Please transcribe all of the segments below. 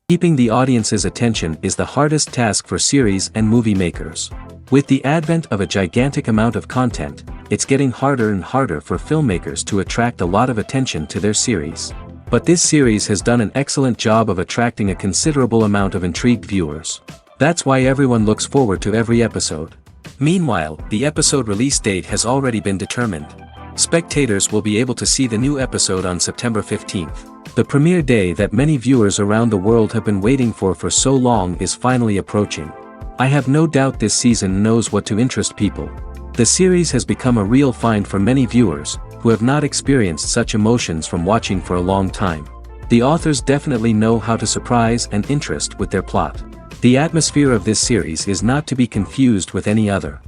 Keeping the audience's attention is the hardest task for series and movie makers. With the advent of a gigantic amount of content, it's getting harder and harder for filmmakers to attract a lot of attention to their series. But this series has done an excellent job of attracting a considerable amount of intrigued viewers. That's why everyone looks forward to every episode. Meanwhile, the episode release date has already been determined. Spectators will be able to see the new episode on September 15th. The premiere day that many viewers around the world have been waiting for so long is finally approaching. I have no doubt this season knows what to interest people. The series has become a real find for many viewers, who have not experienced such emotions from watching for a long time. The authors definitely know how to surprise and interest with their plot. The atmosphere of this series is not to be confused with any other.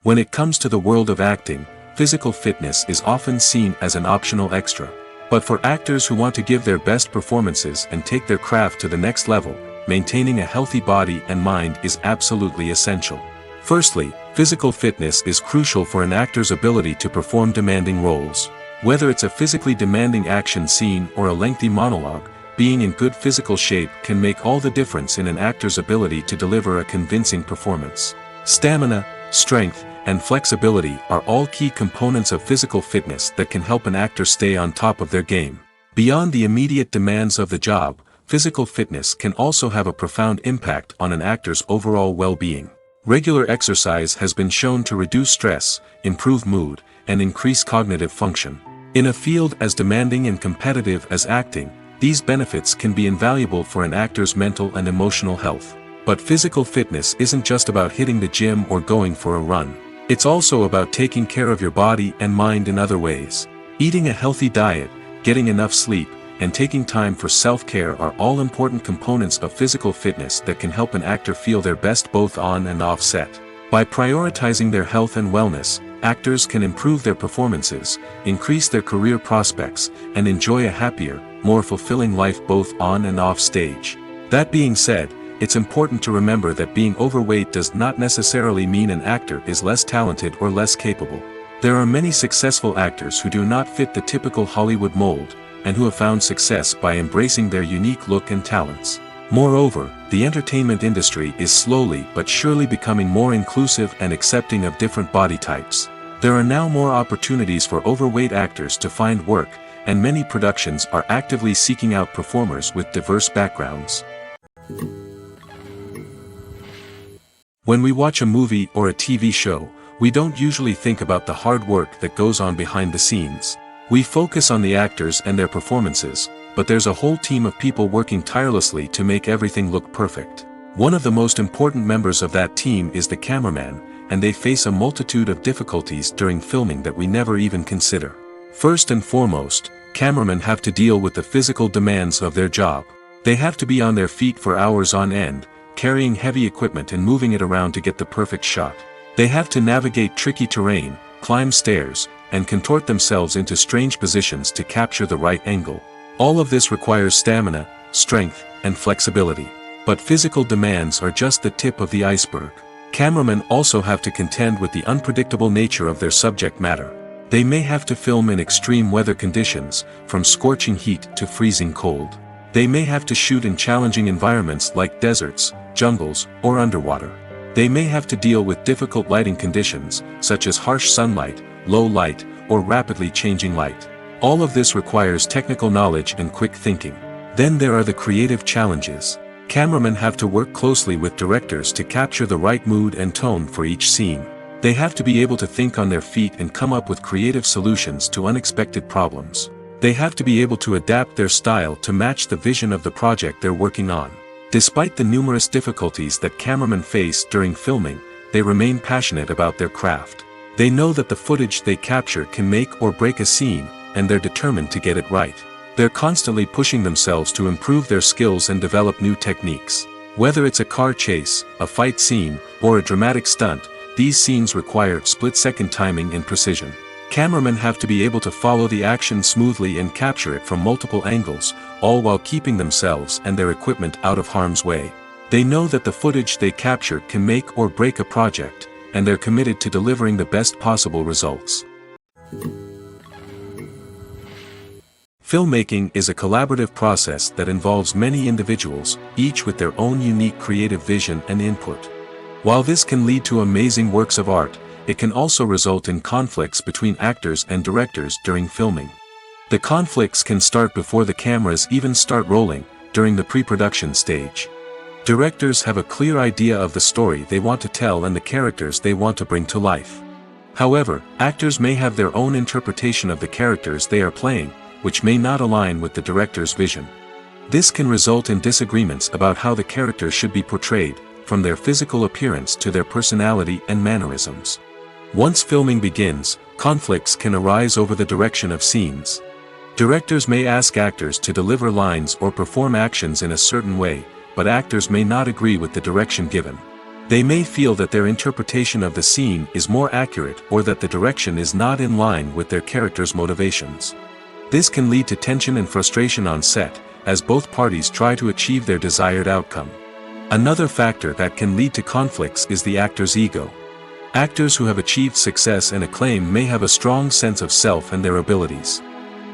When it comes to the world of acting, physical fitness is often seen as an optional extra. But for actors who want to give their best performances and take their craft to the next level, maintaining a healthy body and mind is absolutely essential. Firstly, physical fitness is crucial for an actor's ability to perform demanding roles. Whether it's a physically demanding action scene or a lengthy monologue, being in good physical shape can make all the difference in an actor's ability to deliver a convincing performance. Stamina, strength, and flexibility are all key components of physical fitness that can help an actor stay on top of their game. Beyond the immediate demands of the job, physical fitness can also have a profound impact on an actor's overall well-being. Regular exercise has been shown to reduce stress, improve mood, and increase cognitive function. In a field as demanding and competitive as acting, these benefits can be invaluable for an actor's mental and emotional health. But physical fitness isn't just about hitting the gym or going for a run. It's also about taking care of your body and mind in other ways. Eating a healthy diet, getting enough sleep, and taking time for self-care are all important components of physical fitness that can help an actor feel their best both on and off set. By prioritizing their health and wellness, actors can improve their performances, increase their career prospects, and enjoy a happier, more fulfilling life both on and off stage. That being said, it's important to remember that being overweight does not necessarily mean an actor is less talented or less capable. There are many successful actors who do not fit the typical Hollywood mold, and who have found success by embracing their unique look and talents. Moreover, the entertainment industry is slowly but surely becoming more inclusive and accepting of different body types. There are now more opportunities for overweight actors to find work, and many productions are actively seeking out performers with diverse backgrounds. When we watch a movie or a TV show, we don't usually think about the hard work that goes on behind the scenes. We focus on the actors and their performances, but there's a whole team of people working tirelessly to make everything look perfect. One of the most important members of that team is the cameraman, and they face a multitude of difficulties during filming that we never even consider. First and foremost, cameramen have to deal with the physical demands of their job. They have to be on their feet for hours on end, carrying heavy equipment and moving it around to get the perfect shot. They have to navigate tricky terrain, climb stairs, and contort themselves into strange positions to capture the right angle. All of this requires stamina, strength, and flexibility. But physical demands are just the tip of the iceberg. Cameramen also have to contend with the unpredictable nature of their subject matter. They may have to film in extreme weather conditions, from scorching heat to freezing cold. They may have to shoot in challenging environments like deserts, jungles, or underwater. They may have to deal with difficult lighting conditions, such as harsh sunlight, low light, or rapidly changing light. All of this requires technical knowledge and quick thinking. Then there are the creative challenges. Cameramen have to work closely with directors to capture the right mood and tone for each scene. They have to be able to think on their feet and come up with creative solutions to unexpected problems. They have to be able to adapt their style to match the vision of the project they're working on. Despite the numerous difficulties that cameramen face during filming, they remain passionate about their craft. They know that the footage they capture can make or break a scene, and they're determined to get it right. They're constantly pushing themselves to improve their skills and develop new techniques. Whether it's a car chase, a fight scene, or a dramatic stunt, these scenes require split-second timing and precision. Cameramen have to be able to follow the action smoothly and capture it from multiple angles, all while keeping themselves and their equipment out of harm's way. They know that the footage they capture can make or break a project, and they're committed to delivering the best possible results. Filmmaking is a collaborative process that involves many individuals, each with their own unique creative vision and input. While this can lead to amazing works of art, it can also result in conflicts between actors and directors during filming. The conflicts can start before the cameras even start rolling, during the pre-production stage. Directors have a clear idea of the story they want to tell and the characters they want to bring to life. However, actors may have their own interpretation of the characters they are playing, which may not align with the director's vision. This can result in disagreements about how the characters should be portrayed, from their physical appearance to their personality and mannerisms. Once filming begins, conflicts can arise over the direction of scenes. Directors may ask actors to deliver lines or perform actions in a certain way, but actors may not agree with the direction given. They may feel that their interpretation of the scene is more accurate or that the direction is not in line with their character's motivations. This can lead to tension and frustration on set, as both parties try to achieve their desired outcome. Another factor that can lead to conflicts is the actor's ego. Actors who have achieved success and acclaim may have a strong sense of self and their abilities.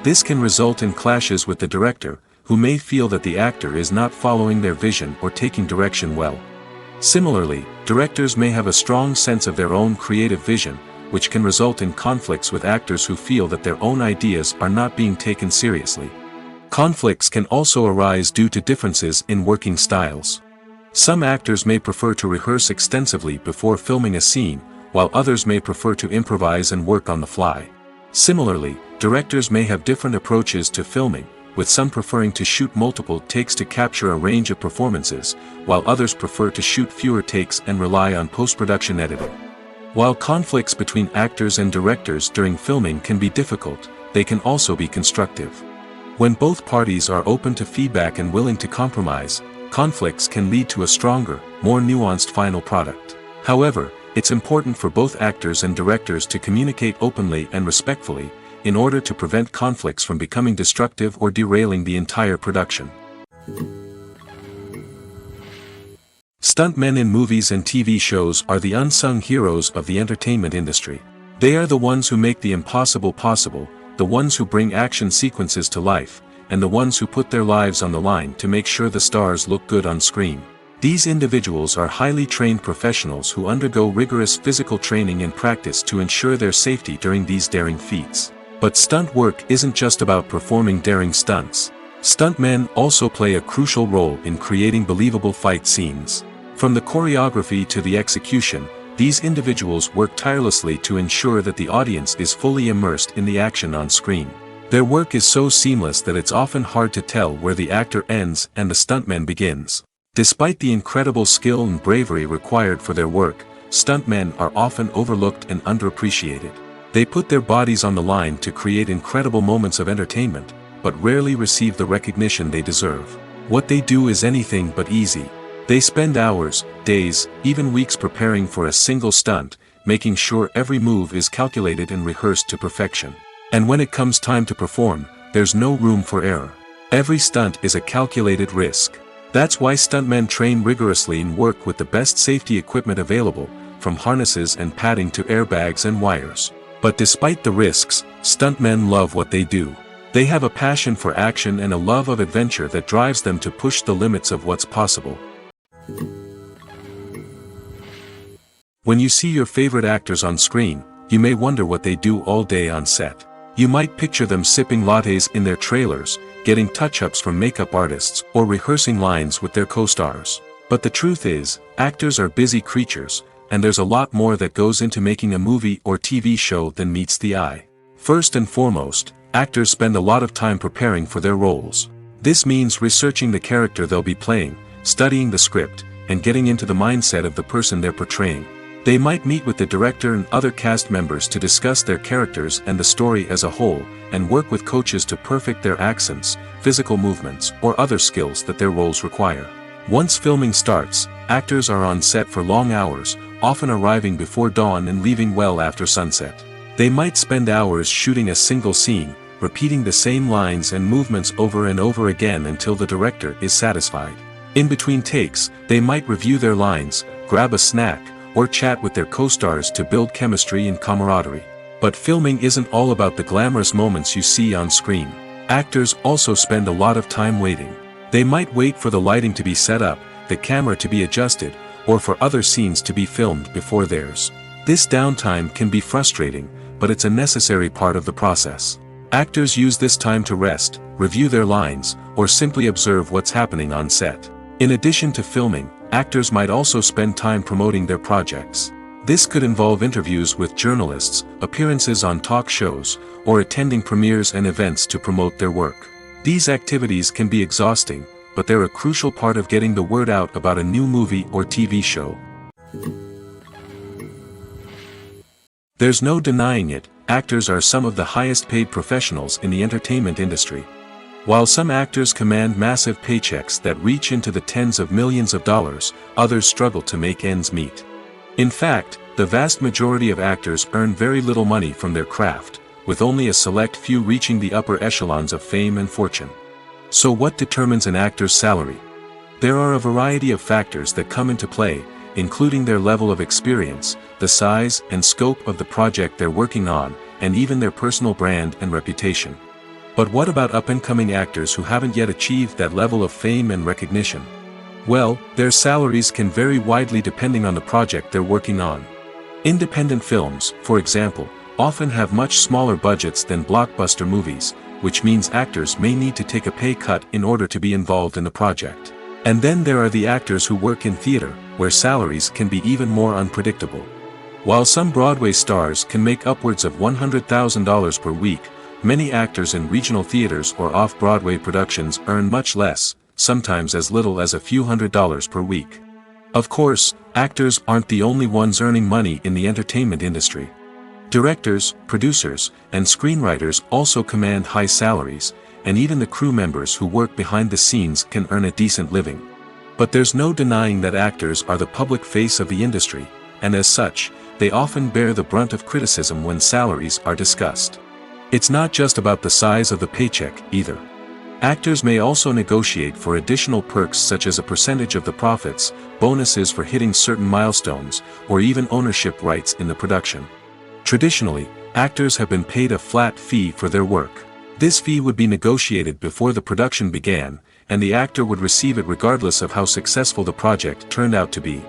This can result in clashes with the director, who may feel that the actor is not following their vision or taking direction well. Similarly, directors may have a strong sense of their own creative vision, which can result in conflicts with actors who feel that their own ideas are not being taken seriously. Conflicts can also arise due to differences in working styles. Some actors may prefer to rehearse extensively before filming a scene, while others may prefer to improvise and work on the fly. Similarly, directors may have different approaches to filming, with some preferring to shoot multiple takes to capture a range of performances, while others prefer to shoot fewer takes and rely on post-production editing. While conflicts between actors and directors during filming can be difficult, they can also be constructive. When both parties are open to feedback and willing to compromise, conflicts can lead to a stronger, more nuanced final product. However, it's important for both actors and directors to communicate openly and respectfully, in order to prevent conflicts from becoming destructive or derailing the entire production. Stuntmen in movies and TV shows are the unsung heroes of the entertainment industry. They are the ones who make the impossible possible, the ones who bring action sequences to life, and the ones who put their lives on the line to make sure the stars look good on screen. These individuals are highly trained professionals who undergo rigorous physical training and practice to ensure their safety during these daring feats. But stunt work isn't just about performing daring stunts. Stuntmen also play a crucial role in creating believable fight scenes. From the choreography to the execution, these individuals work tirelessly to ensure that the audience is fully immersed in the action on screen. Their work is so seamless that it's often hard to tell where the actor ends and the stuntman begins. Despite the incredible skill and bravery required for their work, stuntmen are often overlooked and underappreciated. They put their bodies on the line to create incredible moments of entertainment, but rarely receive the recognition they deserve. What they do is anything but easy. They spend hours, days, even weeks preparing for a single stunt, making sure every move is calculated and rehearsed to perfection. And when it comes time to perform, there's no room for error. Every stunt is a calculated risk. That's why stuntmen train rigorously and work with the best safety equipment available, from harnesses and padding to airbags and wires. But despite the risks, stuntmen love what they do. They have a passion for action and a love of adventure that drives them to push the limits of what's possible. When you see your favorite actors on screen, you may wonder what they do all day on set. You might picture them sipping lattes in their trailers, getting touch-ups from makeup artists, or rehearsing lines with their co-stars. But the truth is, actors are busy creatures, and there's a lot more that goes into making a movie or TV show than meets the eye. First and foremost, actors spend a lot of time preparing for their roles. This means researching the character they'll be playing, studying the script, and getting into the mindset of the person they're portraying. They might meet with the director and other cast members to discuss their characters and the story as a whole, and work with coaches to perfect their accents, physical movements, or other skills that their roles require. Once filming starts, actors are on set for long hours, often arriving before dawn and leaving well after sunset. They might spend hours shooting a single scene, repeating the same lines and movements over and over again until the director is satisfied. In between takes, they might review their lines, grab a snack, or chat with their co-stars to build chemistry and camaraderie. But filming isn't all about the glamorous moments you see on screen. Actors also spend a lot of time waiting. They might wait for the lighting to be set up, the camera to be adjusted, or for other scenes to be filmed before theirs. This downtime can be frustrating, but it's a necessary part of the process. Actors use this time to rest, review their lines, or simply observe what's happening on set. In addition to filming, actors might also spend time promoting their projects. This could involve interviews with journalists, appearances on talk shows, or attending premieres and events to promote their work. These activities can be exhausting, but they're a crucial part of getting the word out about a new movie or TV show. There's no denying it, actors are some of the highest paid professionals in the entertainment industry. While some actors command massive paychecks that reach into the tens of millions of dollars, others struggle to make ends meet. In fact, the vast majority of actors earn very little money from their craft, with only a select few reaching the upper echelons of fame and fortune. So what determines an actor's salary? There are a variety of factors that come into play, including their level of experience, the size and scope of the project they're working on, and even their personal brand and reputation. But what about up-and-coming actors who haven't yet achieved that level of fame and recognition? Well, their salaries can vary widely depending on the project they're working on. Independent films, for example, often have much smaller budgets than blockbuster movies, which means actors may need to take a pay cut in order to be involved in the project. And then there are the actors who work in theater, where salaries can be even more unpredictable. While some Broadway stars can make upwards of $100,000 per week, many actors in regional theaters or off-Broadway productions earn much less, sometimes as little as a few $100s per week. Of course, actors aren't the only ones earning money in the entertainment industry. Directors, producers, and screenwriters also command high salaries, and even the crew members who work behind the scenes can earn a decent living. But there's no denying that actors are the public face of the industry, and as such, they often bear the brunt of criticism when salaries are discussed. It's not just about the size of the paycheck, either. Actors may also negotiate for additional perks such as a percentage of the profits, bonuses for hitting certain milestones, or even ownership rights in the production. Traditionally, actors have been paid a flat fee for their work. This fee would be negotiated before the production began, and the actor would receive it regardless of how successful the project turned out to be.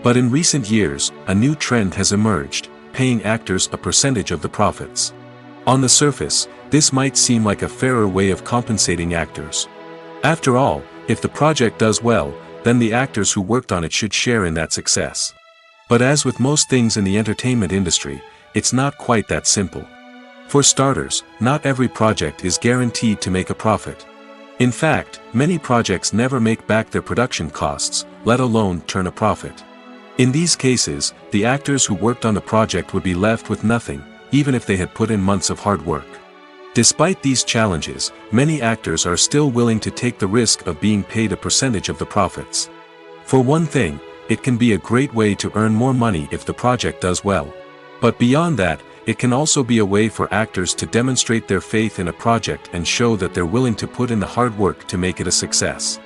But in recent years, a new trend has emerged, paying actors a percentage of the profits. On the surface, this might seem like a fairer way of compensating actors. After all, if the project does well, then the actors who worked on it should share in that success. But as with most things in the entertainment industry, it's not quite that simple. For starters, not every project is guaranteed to make a profit. In fact, many projects never make back their production costs, let alone turn a profit. In these cases, the actors who worked on the project would be left with nothing, even if they had put in months of hard work. Despite these challenges, many actors are still willing to take the risk of being paid a percentage of the profits. For one thing, it can be a great way to earn more money if the project does well. But beyond that, it can also be a way for actors to demonstrate their faith in a project and show that they're willing to put in the hard work to make it a success.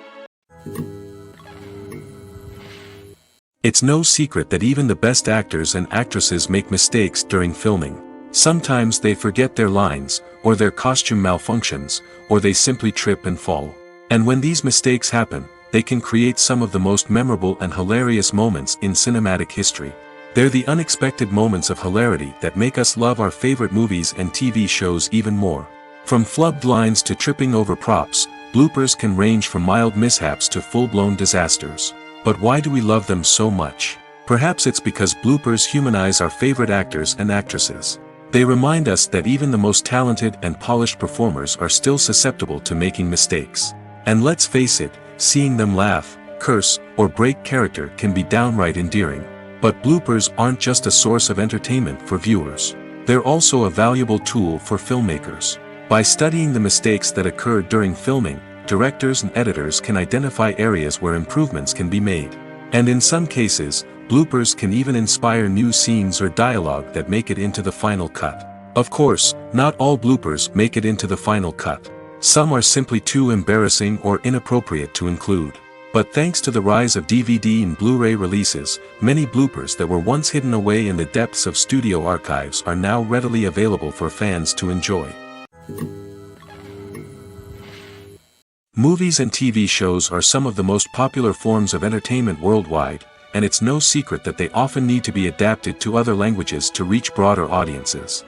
It's no secret that even the best actors and actresses make mistakes during filming. Sometimes they forget their lines, or their costume malfunctions, or they simply trip and fall. And when these mistakes happen, they can create some of the most memorable and hilarious moments in cinematic history. They're the unexpected moments of hilarity that make us love our favorite movies and TV shows even more. From flubbed lines to tripping over props, bloopers can range from mild mishaps to full-blown disasters. But why do we love them so much? Perhaps it's because bloopers humanize our favorite actors and actresses. They remind us that even the most talented and polished performers are still susceptible to making mistakes. And let's face it, seeing them laugh, curse, or break character can be downright endearing. But bloopers aren't just a source of entertainment for viewers. They're also a valuable tool for filmmakers. By studying the mistakes that occur during filming, directors and editors can identify areas where improvements can be made. And in some cases, bloopers can even inspire new scenes or dialogue that make it into the final cut. Of course, not all bloopers make it into the final cut. Some are simply too embarrassing or inappropriate to include. But thanks to the rise of DVD and Blu-ray releases, many bloopers that were once hidden away in the depths of studio archives are now readily available for fans to enjoy. Movies and TV shows are some of the most popular forms of entertainment worldwide, and it's no secret that they often need to be adapted to other languages to reach broader audiences.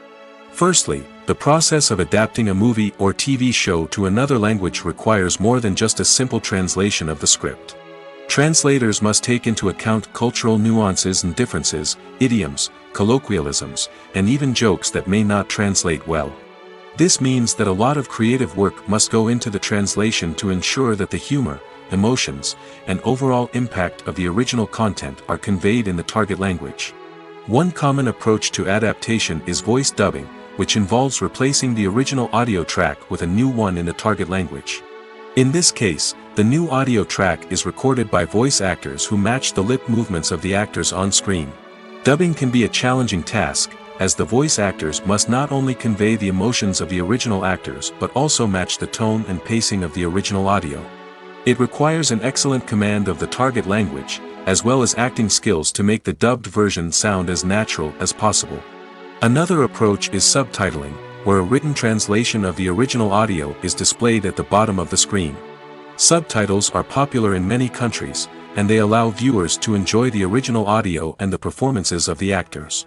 Firstly, the process of adapting a movie or TV show to another language requires more than just a simple translation of the script. Translators must take into account cultural nuances and differences, idioms, colloquialisms, and even jokes that may not translate well. This means that a lot of creative work must go into the translation to ensure that the humor, emotions, and overall impact of the original content are conveyed in the target language. One common approach to adaptation is voice dubbing, which involves replacing the original audio track with a new one in the target language. In this case, the new audio track is recorded by voice actors who match the lip movements of the actors on screen. Dubbing can be a challenging task, as the voice actors must not only convey the emotions of the original actors but also match the tone and pacing of the original audio. It requires an excellent command of the target language, as well as acting skills to make the dubbed version sound as natural as possible. Another approach is subtitling, where a written translation of the original audio is displayed at the bottom of the screen. Subtitles are popular in many countries, and they allow viewers to enjoy the original audio and the performances of the actors.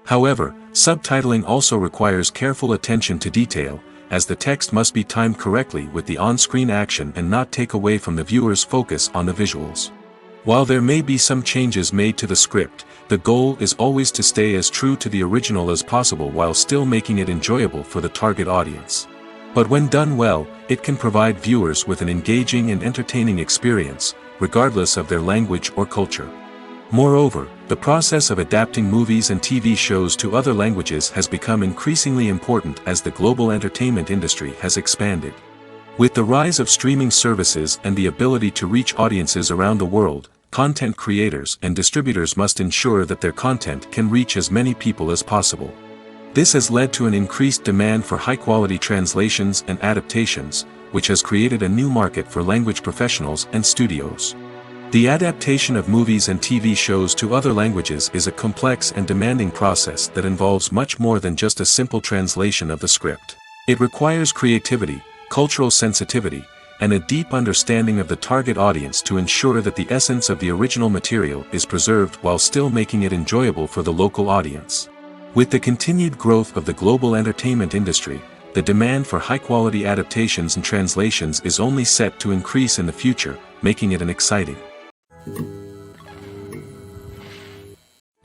However, subtitling also requires careful attention to detail, as the text must be timed correctly with the on-screen action and not take away from the viewer's focus on the visuals. While there may be some changes made to the script, the goal is always to stay as true to the original as possible while still making it enjoyable for the target audience. But when done well, it can provide viewers with an engaging and entertaining experience, regardless of their language or culture. Moreover, the process of adapting movies and TV shows to other languages has become increasingly important as the global entertainment industry has expanded. With the rise of streaming services and the ability to reach audiences around the world, content creators and distributors must ensure that their content can reach as many people as possible. This has led to an increased demand for high-quality translations and adaptations, which has created a new market for language professionals and studios. The adaptation of movies and TV shows to other languages is a complex and demanding process that involves much more than just a simple translation of the script. It requires creativity, cultural sensitivity, and a deep understanding of the target audience to ensure that the essence of the original material is preserved while still making it enjoyable for the local audience. With the continued growth of the global entertainment industry, the demand for high-quality adaptations and translations is only set to increase in the future, making it an exciting.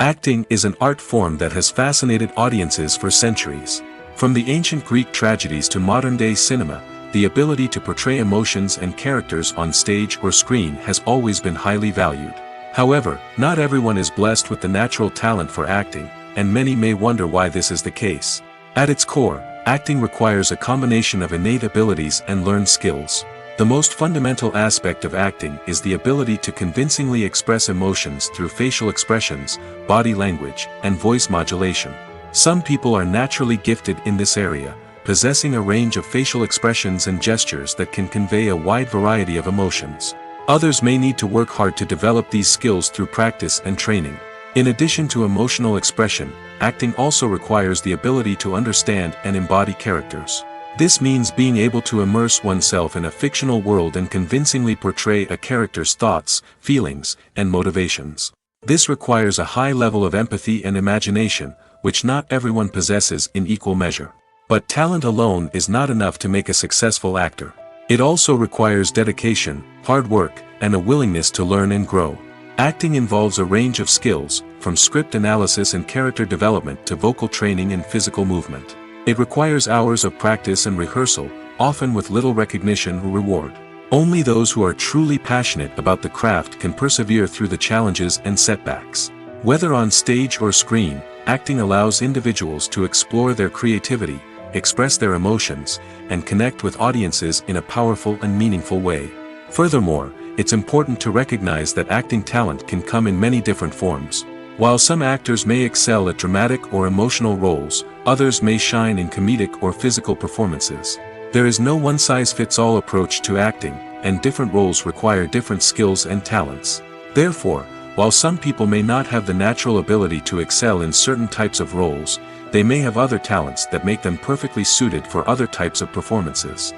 Acting is an art form that has fascinated audiences for centuries. From the ancient Greek tragedies to modern-day cinema, the ability to portray emotions and characters on stage or screen has always been highly valued. However, not everyone is blessed with the natural talent for acting, and many may wonder why this is the case. At its core, acting requires a combination of innate abilities and learned skills. The most fundamental aspect of acting is the ability to convincingly express emotions through facial expressions, body language, and voice modulation. Some people are naturally gifted in this area, possessing a range of facial expressions and gestures that can convey a wide variety of emotions. Others may need to work hard to develop these skills through practice and training. In addition to emotional expression, acting also requires the ability to understand and embody characters. This means being able to immerse oneself in a fictional world and convincingly portray a character's thoughts, feelings, and motivations. This requires a high level of empathy and imagination, which not everyone possesses in equal measure. But talent alone is not enough to make a successful actor. It also requires dedication, hard work, and a willingness to learn and grow. Acting involves a range of skills, from script analysis and character development to vocal training and physical movement. It requires hours of practice and rehearsal, often with little recognition or reward. Only those who are truly passionate about the craft can persevere through the challenges and setbacks. Whether on stage or screen, acting allows individuals to explore their creativity, express their emotions, and connect with audiences in a powerful and meaningful way. Furthermore, it's important to recognize that acting talent can come in many different forms. While some actors may excel at dramatic or emotional roles, others may shine in comedic or physical performances. There is no one-size-fits-all approach to acting, and different roles require different skills and talents. Therefore, while some people may not have the natural ability to excel in certain types of roles, they may have other talents that make them perfectly suited for other types of performances.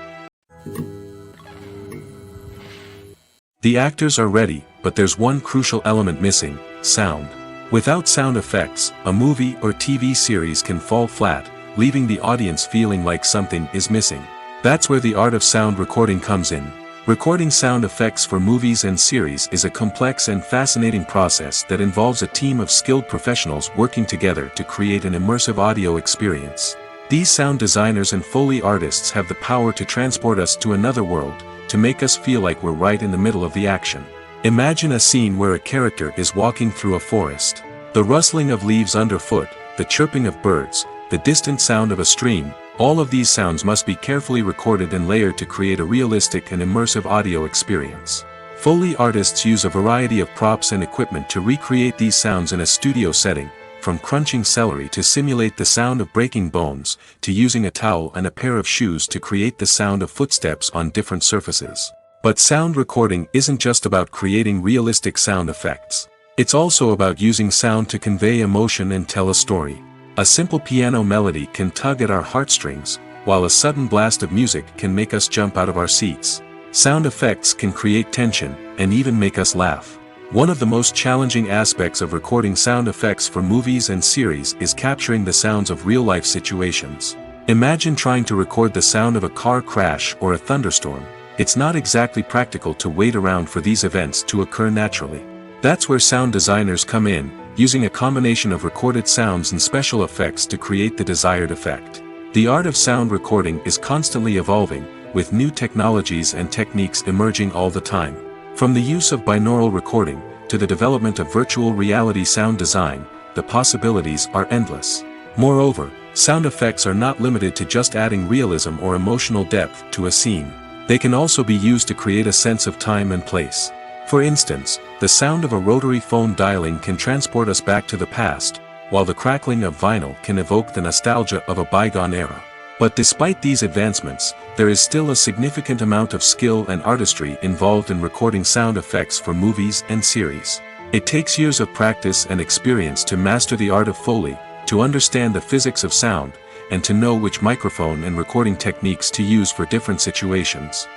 The actors are ready, but there's one crucial element missing: sound. Without sound effects, a movie or TV series can fall flat, leaving the audience feeling like something is missing. That's where the art of sound recording comes in. Recording sound effects for movies and series is a complex and fascinating process that involves a team of skilled professionals working together to create an immersive audio experience. These sound designers and Foley artists have the power to transport us to another world, to make us feel like we're right in the middle of the action. Imagine a scene where a character is walking through a forest. The rustling of leaves underfoot, the chirping of birds, the distant sound of a stream, all of these sounds must be carefully recorded and layered to create a realistic and immersive audio experience. Foley artists use a variety of props and equipment to recreate these sounds in a studio setting, from crunching celery to simulate the sound of breaking bones, to using a towel and a pair of shoes to create the sound of footsteps on different surfaces. But sound recording isn't just about creating realistic sound effects. It's also about using sound to convey emotion and tell a story. A simple piano melody can tug at our heartstrings, while a sudden blast of music can make us jump out of our seats. Sound effects can create tension, and even make us laugh. One of the most challenging aspects of recording sound effects for movies and series is capturing the sounds of real-life situations. Imagine trying to record the sound of a car crash or a thunderstorm. It's not exactly practical to wait around for these events to occur naturally. That's where sound designers come in, using a combination of recorded sounds and special effects to create the desired effect. The art of sound recording is constantly evolving, with new technologies and techniques emerging all the time. From the use of binaural recording, to the development of virtual reality sound design, the possibilities are endless. Moreover, sound effects are not limited to just adding realism or emotional depth to a scene. They can also be used to create a sense of time and place. For instance, the sound of a rotary phone dialing can transport us back to the past, while the crackling of vinyl can evoke the nostalgia of a bygone era. But despite these advancements, there is still a significant amount of skill and artistry involved in recording sound effects for movies and series. It takes years of practice and experience to master the art of Foley, to understand the physics of sound, and to know which microphone and recording techniques to use for different situations.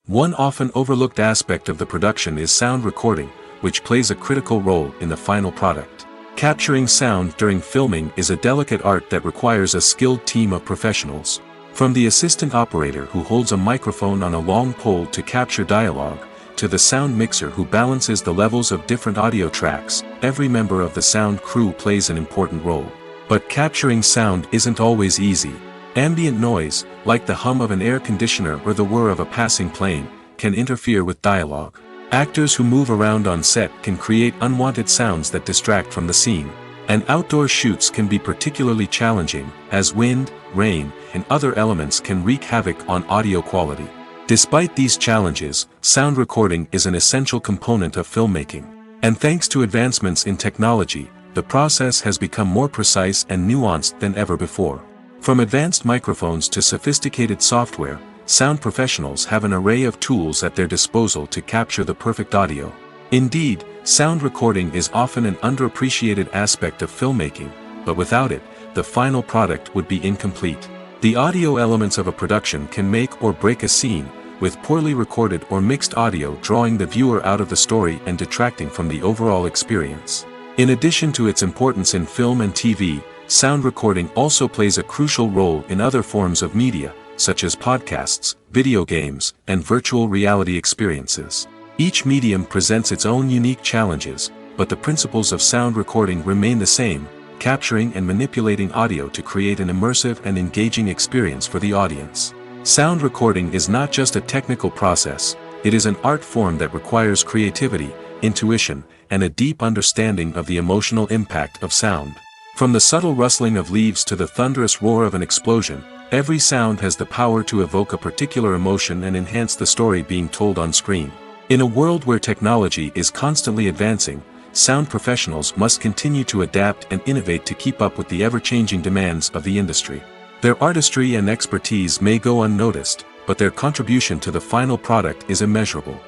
One often overlooked aspect of the production is sound recording, which plays a critical role in the final product. Capturing sound during filming is a delicate art that requires a skilled team of professionals. From the assistant operator who holds a microphone on a long pole to capture dialogue, to the sound mixer who balances the levels of different audio tracks, every member of the sound crew plays an important role. But capturing sound isn't always easy. Ambient noise, like the hum of an air conditioner or the whir of a passing plane, can interfere with dialogue. Actors who move around on set can create unwanted sounds that distract from the scene. And outdoor shoots can be particularly challenging, as wind, rain, and other elements can wreak havoc on audio quality. Despite these challenges, sound recording is an essential component of filmmaking. And thanks to advancements in technology, the process has become more precise and nuanced than ever before. From advanced microphones to sophisticated software, sound professionals have an array of tools at their disposal to capture the perfect audio. Indeed, sound recording is often an underappreciated aspect of filmmaking, but without it, the final product would be incomplete. The audio elements of a production can make or break a scene, with poorly recorded or mixed audio drawing the viewer out of the story and detracting from the overall experience. In addition to its importance in film and TV, sound recording also plays a crucial role in other forms of media, such as podcasts, video games, and virtual reality experiences. Each medium presents its own unique challenges, but the principles of sound recording remain the same, capturing and manipulating audio to create an immersive and engaging experience for the audience. Sound recording is not just a technical process, it is an art form that requires creativity, intuition, and a deep understanding of the emotional impact of sound. From the subtle rustling of leaves to the thunderous roar of an explosion, every sound has the power to evoke a particular emotion and enhance the story being told on screen. In a world where technology is constantly advancing, sound professionals must continue to adapt and innovate to keep up with the ever-changing demands of the industry. Their artistry and expertise may go unnoticed, but their contribution to the final product is immeasurable.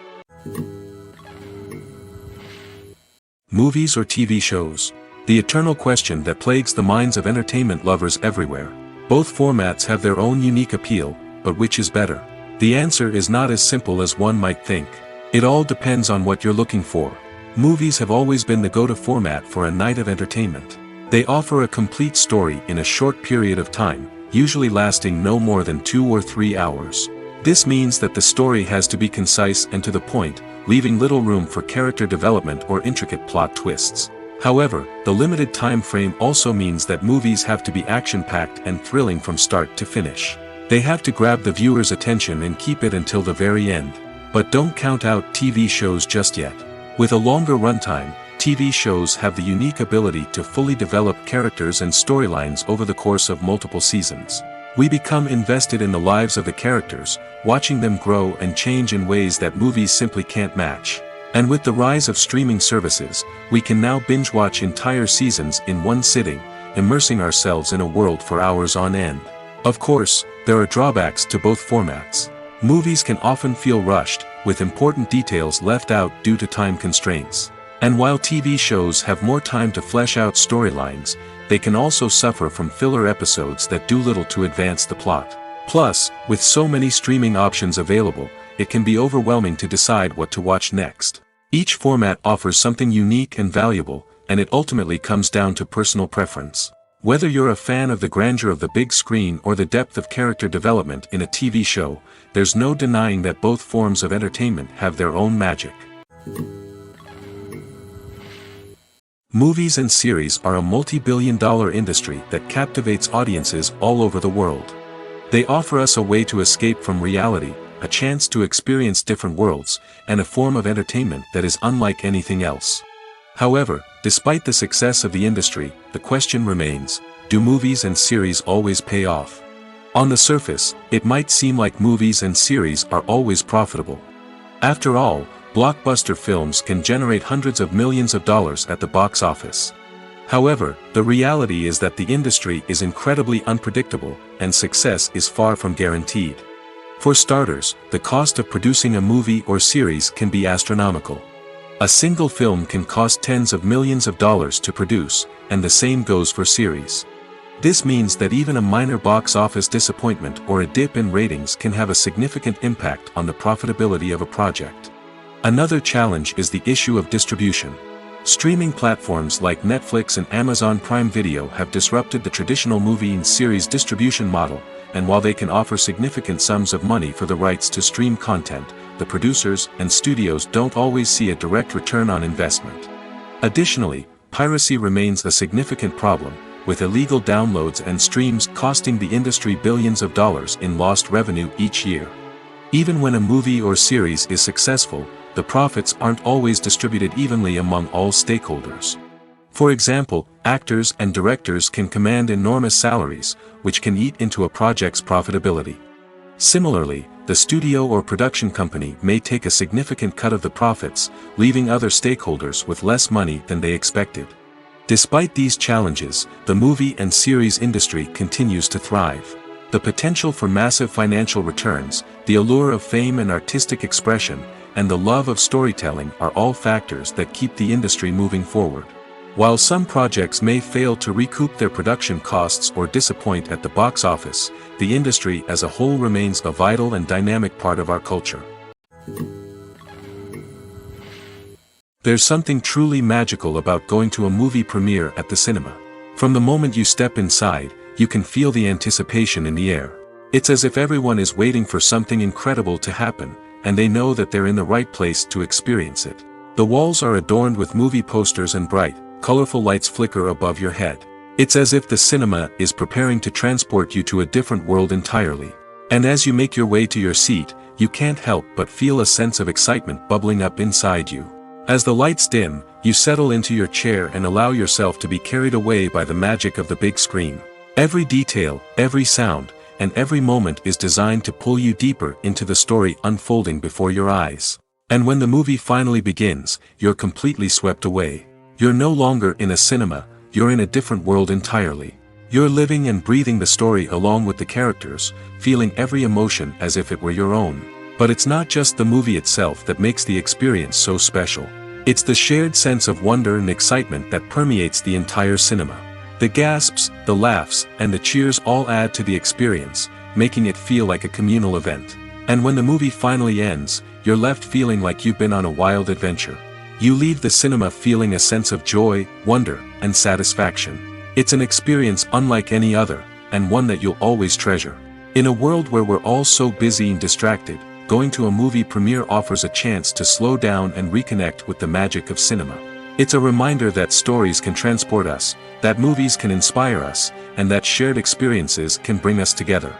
Movies or TV shows? The eternal question that plagues the minds of entertainment lovers everywhere. Both formats have their own unique appeal, but which is better? The answer is not as simple as one might think. It all depends on what you're looking for. Movies have always been the go-to format for a night of entertainment. They offer a complete story in a short period of time, usually lasting no more than 2 or 3 hours. This means that the story has to be concise and to the point, leaving little room for character development or intricate plot twists. However, the limited time frame also means that movies have to be action-packed and thrilling from start to finish. They have to grab the viewer's attention and keep it until the very end. But don't count out TV shows just yet. With a longer runtime, TV shows have the unique ability to fully develop characters and storylines over the course of multiple seasons. We become invested in the lives of the characters, watching them grow and change in ways that movies simply can't match. And with the rise of streaming services, we can now binge-watch entire seasons in one sitting, immersing ourselves in a world for hours on end. Of course, there are drawbacks to both formats. Movies can often feel rushed, with important details left out due to time constraints. And while TV shows have more time to flesh out storylines, they can also suffer from filler episodes that do little to advance the plot. Plus, with so many streaming options available, it can be overwhelming to decide what to watch next. Each format offers something unique and valuable, and it ultimately comes down to personal preference. Whether you're a fan of the grandeur of the big screen or the depth of character development in a TV show, there's no denying that both forms of entertainment have their own magic. Movies and series are a multi-billion-dollar industry that captivates audiences all over the world. They offer us a way to escape from reality, a chance to experience different worlds, and a form of entertainment that is unlike anything else. However, despite the success of the industry, the question remains, do movies and series always pay off? On the surface, it might seem like movies and series are always profitable. After all, blockbuster films can generate hundreds of millions of dollars at the box office. However, the reality is that the industry is incredibly unpredictable, and success is far from guaranteed. For starters, the cost of producing a movie or series can be astronomical. A single film can cost tens of millions of dollars to produce, and the same goes for series. This means that even a minor box office disappointment or a dip in ratings can have a significant impact on the profitability of a project. Another challenge is the issue of distribution. Streaming platforms like Netflix and Amazon Prime Video have disrupted the traditional movie and series distribution model, and while they can offer significant sums of money for the rights to stream content, the producers and studios don't always see a direct return on investment. Additionally, piracy remains a significant problem, with illegal downloads and streams costing the industry billions of dollars in lost revenue each year. Even when a movie or series is successful, the profits aren't always distributed evenly among all stakeholders. For example, actors and directors can command enormous salaries, which can eat into a project's profitability. Similarly, the studio or production company may take a significant cut of the profits, leaving other stakeholders with less money than they expected. Despite these challenges, the movie and series industry continues to thrive. The potential for massive financial returns, the allure of fame and artistic expression, and the love of storytelling are all factors that keep the industry moving forward. While some projects may fail to recoup their production costs or disappoint at the box office, the industry as a whole remains a vital and dynamic part of our culture. There's something truly magical about going to a movie premiere at the cinema. From the moment you step inside, you can feel the anticipation in the air. It's as if everyone is waiting for something incredible to happen, and they know that they're in the right place to experience it. The walls are adorned with movie posters and bright, colorful lights flicker above your head. It's as if the cinema is preparing to transport you to a different world entirely. And as you make your way to your seat, you can't help but feel a sense of excitement bubbling up inside you. As the lights dim, you settle into your chair and allow yourself to be carried away by the magic of the big screen. Every detail, every sound, and every moment is designed to pull you deeper into the story unfolding before your eyes. And when the movie finally begins, you're completely swept away. You're no longer in a cinema, you're in a different world entirely. You're living and breathing the story along with the characters, feeling every emotion as if it were your own. But it's not just the movie itself that makes the experience so special. It's the shared sense of wonder and excitement that permeates the entire cinema. The gasps, the laughs, and the cheers all add to the experience, making it feel like a communal event. And when the movie finally ends, you're left feeling like you've been on a wild adventure. You leave the cinema feeling a sense of joy, wonder, and satisfaction. It's an experience unlike any other, and one that you'll always treasure. In a world where we're all so busy and distracted, going to a movie premiere offers a chance to slow down and reconnect with the magic of cinema. It's a reminder that stories can transport us, that movies can inspire us, and that shared experiences can bring us together.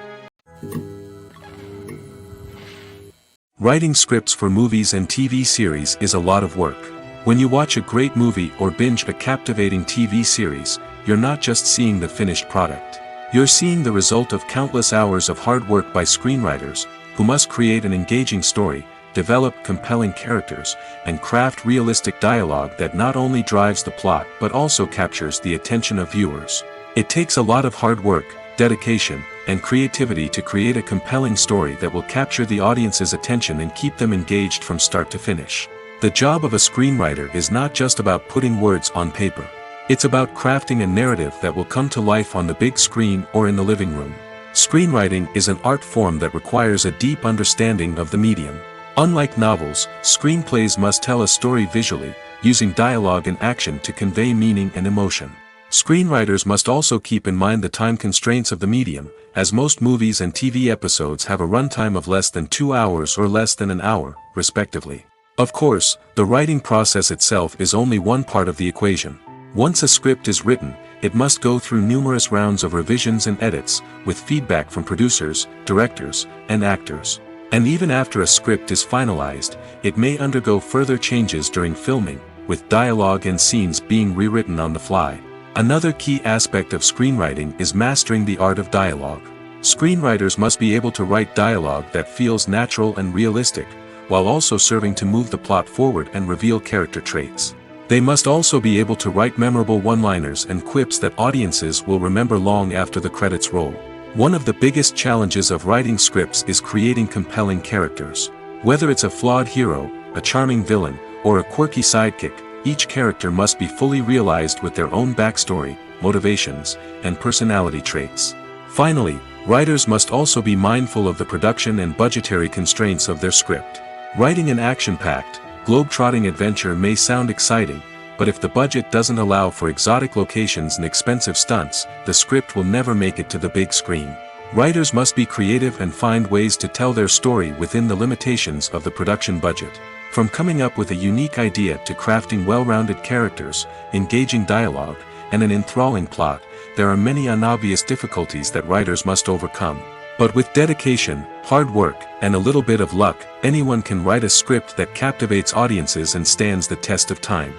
Writing scripts for movies and TV series is a lot of work. When you watch a great movie or binge a captivating TV series, you're not just seeing the finished product. You're seeing the result of countless hours of hard work by screenwriters, who must create an engaging story, develop compelling characters, and craft realistic dialogue that not only drives the plot but also captures the attention of viewers. It takes a lot of hard work, dedication, and creativity to create a compelling story that will capture the audience's attention and keep them engaged from start to finish. The job of a screenwriter is not just about putting words on paper. It's about crafting a narrative that will come to life on the big screen or in the living room. Screenwriting is an art form that requires a deep understanding of the medium. Unlike novels, screenplays must tell a story visually, using dialogue and action to convey meaning and emotion. Screenwriters must also keep in mind the time constraints of the medium, as most movies and TV episodes have a runtime of less than 2 hours or less than an hour, respectively. Of course, the writing process itself is only one part of the equation. Once a script is written, it must go through numerous rounds of revisions and edits, with feedback from producers, directors, and actors. And even after a script is finalized, it may undergo further changes during filming, with dialogue and scenes being rewritten on the fly. Another key aspect of screenwriting is mastering the art of dialogue. Screenwriters must be able to write dialogue that feels natural and realistic, while also serving to move the plot forward and reveal character traits. They must also be able to write memorable one-liners and quips that audiences will remember long after the credits roll. One of the biggest challenges of writing scripts is creating compelling characters. Whether it's a flawed hero, a charming villain, or a quirky sidekick, each character must be fully realized with their own backstory, motivations, and personality traits. Finally, writers must also be mindful of the production and budgetary constraints of their script. Writing an action-packed, globe-trotting adventure may sound exciting, but if the budget doesn't allow for exotic locations and expensive stunts, the script will never make it to the big screen. Writers must be creative and find ways to tell their story within the limitations of the production budget. From coming up with a unique idea to crafting well-rounded characters, engaging dialogue, and an enthralling plot, there are many unobvious difficulties that writers must overcome. But with dedication, hard work, and a little bit of luck, anyone can write a script that captivates audiences and stands the test of time.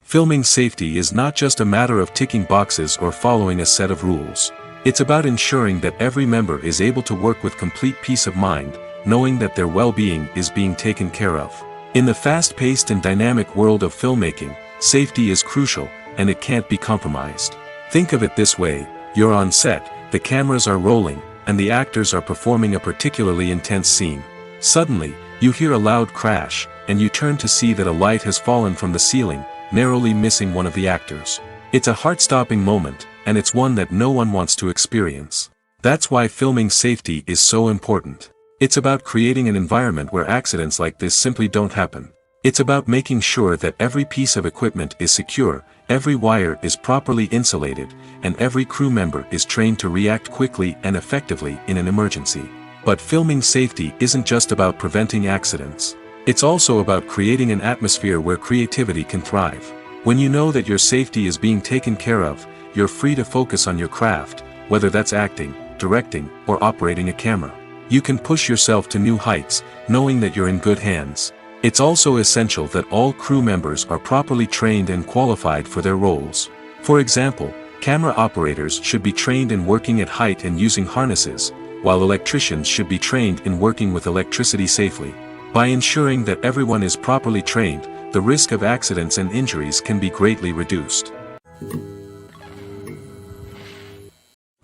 Filming safety is not just a matter of ticking boxes or following a set of rules. It's about ensuring that every member is able to work with complete peace of mind, knowing that their well-being is being taken care of. In the fast-paced and dynamic world of filmmaking, safety is crucial, and it can't be compromised. Think of it this way: you're on set, the cameras are rolling, and the actors are performing a particularly intense scene. Suddenly, you hear a loud crash, and you turn to see that a light has fallen from the ceiling, narrowly missing one of the actors. It's a heart-stopping moment, and it's one that no one wants to experience. That's why filming safety is so important. It's about creating an environment where accidents like this simply don't happen. It's about making sure that every piece of equipment is secure, every wire is properly insulated, and every crew member is trained to react quickly and effectively in an emergency. But filming safety isn't just about preventing accidents. It's also about creating an atmosphere where creativity can thrive. When you know that your safety is being taken care of, you're free to focus on your craft, whether that's acting, directing, or operating a camera. You can push yourself to new heights, knowing that you're in good hands. It's also essential that all crew members are properly trained and qualified for their roles. For example, camera operators should be trained in working at height and using harnesses, while electricians should be trained in working with electricity safely. By ensuring that everyone is properly trained, the risk of accidents and injuries can be greatly reduced.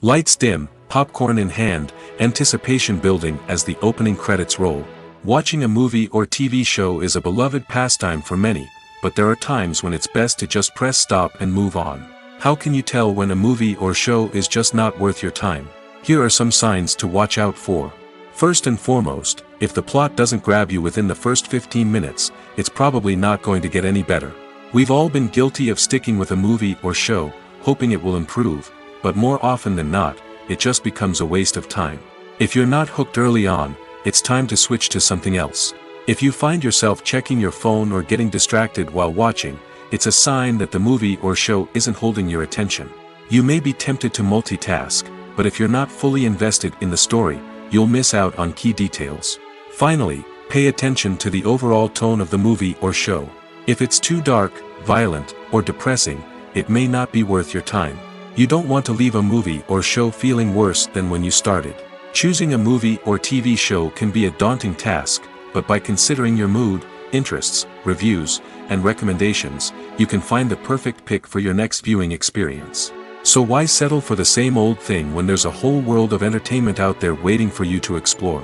Lights dim, popcorn in hand, anticipation building as the opening credits roll. Watching a movie or TV show is a beloved pastime for many, but there are times when it's best to just press stop and move on. How can you tell when a movie or show is just not worth your time? Here are some signs to watch out for. First and foremost, if the plot doesn't grab you within the first 15 minutes, it's probably not going to get any better. We've all been guilty of sticking with a movie or show, hoping it will improve, but more often than not, it just becomes a waste of time. If you're not hooked early on, it's time to switch to something else. If you find yourself checking your phone or getting distracted while watching, it's a sign that the movie or show isn't holding your attention. You may be tempted to multitask, but if you're not fully invested in the story, you'll miss out on key details. Finally, pay attention to the overall tone of the movie or show. If it's too dark, violent, or depressing, it may not be worth your time. You don't want to leave a movie or show feeling worse than when you started. Choosing a movie or TV show can be a daunting task, but by considering your mood, interests, reviews, and recommendations, you can find the perfect pick for your next viewing experience. So why settle for the same old thing when there's a whole world of entertainment out there waiting for you to explore?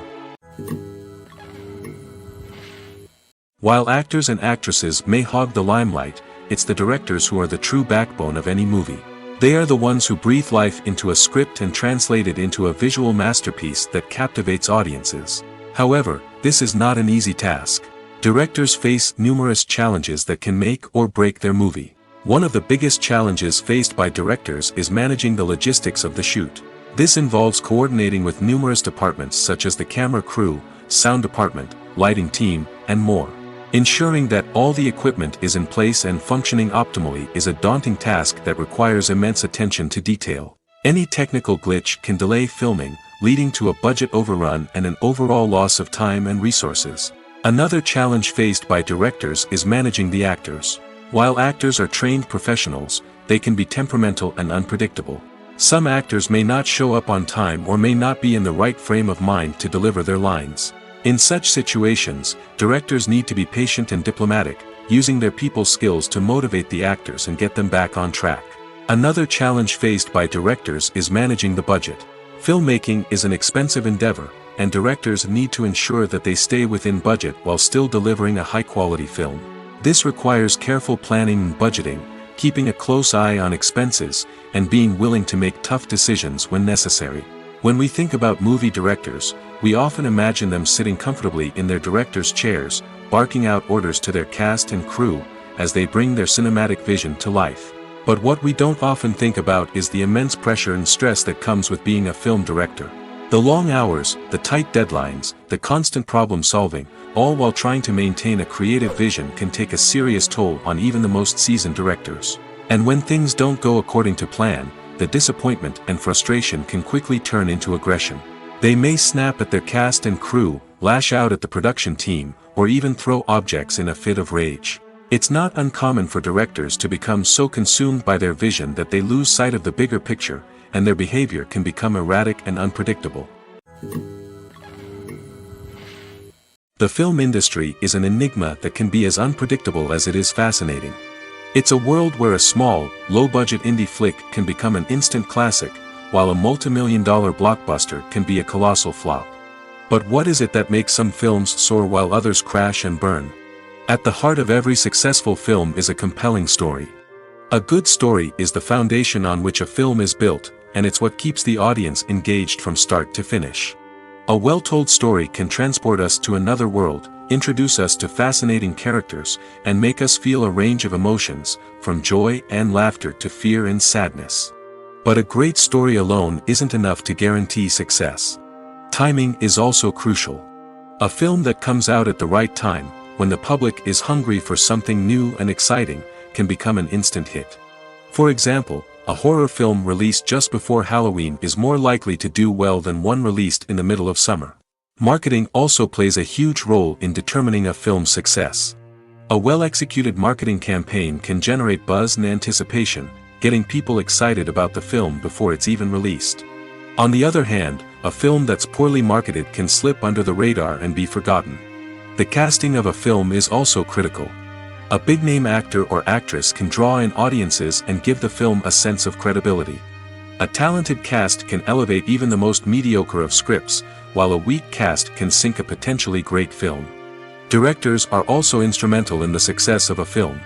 While actors and actresses may hog the limelight, it's the directors who are the true backbone of any movie. They are the ones who breathe life into a script and translate it into a visual masterpiece that captivates audiences. However, this is not an easy task. Directors face numerous challenges that can make or break their movie. One of the biggest challenges faced by directors is managing the logistics of the shoot. This involves coordinating with numerous departments such as the camera crew, sound department, lighting team, and more. Ensuring that all the equipment is in place and functioning optimally is a daunting task that requires immense attention to detail. Any technical glitch can delay filming, leading to a budget overrun and an overall loss of time and resources. Another challenge faced by directors is managing the actors. While actors are trained professionals, they can be temperamental and unpredictable. Some actors may not show up on time or may not be in the right frame of mind to deliver their lines. In such situations, directors need to be patient and diplomatic, using their people skills to motivate the actors and get them back on track. Another challenge faced by directors is managing the budget. Filmmaking is an expensive endeavor, and directors need to ensure that they stay within budget while still delivering a high-quality film. This requires careful planning and budgeting, keeping a close eye on expenses, and being willing to make tough decisions when necessary. When we think about movie directors, we often imagine them sitting comfortably in their director's chairs, barking out orders to their cast and crew, as they bring their cinematic vision to life. But what we don't often think about is the immense pressure and stress that comes with being a film director. The long hours, the tight deadlines, the constant problem solving, all while trying to maintain a creative vision can take a serious toll on even the most seasoned directors. And when things don't go according to plan, the disappointment and frustration can quickly turn into aggression. They may snap at their cast and crew, lash out at the production team, or even throw objects in a fit of rage. It's not uncommon for directors to become so consumed by their vision that they lose sight of the bigger picture, and their behavior can become erratic and unpredictable. The film industry is an enigma that can be as unpredictable as it is fascinating. It's a world where a small, low-budget indie flick can become an instant classic, while a multi-million-dollar blockbuster can be a colossal flop. But what is it that makes some films soar while others crash and burn? At the heart of every successful film is a compelling story. A good story is the foundation on which a film is built, and it's what keeps the audience engaged from start to finish. A well-told story can transport us to another world, introduce us to fascinating characters, and make us feel a range of emotions, from joy and laughter to fear and sadness. But a great story alone isn't enough to guarantee success. Timing is also crucial. A film that comes out at the right time, when the public is hungry for something new and exciting, can become an instant hit. For example, a horror film released just before Halloween is more likely to do well than one released in the middle of summer. Marketing also plays a huge role in determining a film's success. A well-executed marketing campaign can generate buzz and anticipation, getting people excited about the film before it's even released. On the other hand, a film that's poorly marketed can slip under the radar and be forgotten. The casting of a film is also critical. A big-name actor or actress can draw in audiences and give the film a sense of credibility. A talented cast can elevate even the most mediocre of scripts, while a weak cast can sink a potentially great film. Directors are also instrumental in the success of a film.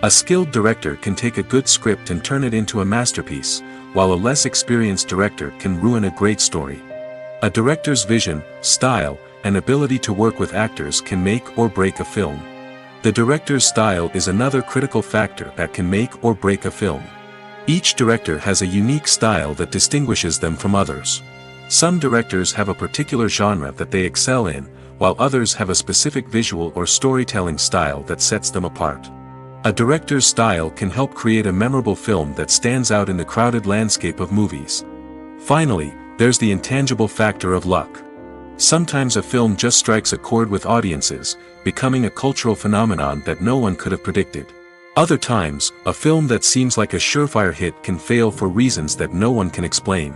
A skilled director can take a good script and turn it into a masterpiece, while a less experienced director can ruin a great story. A director's vision, style, and ability to work with actors can make or break a film. The director's style is another critical factor that can make or break a film. Each director has a unique style that distinguishes them from others. Some directors have a particular genre that they excel in, while others have a specific visual or storytelling style that sets them apart. A director's style can help create a memorable film that stands out in the crowded landscape of movies. Finally, there's the intangible factor of luck. Sometimes a film just strikes a chord with audiences, becoming a cultural phenomenon that no one could have predicted. Other times, a film that seems like a surefire hit can fail for reasons that no one can explain.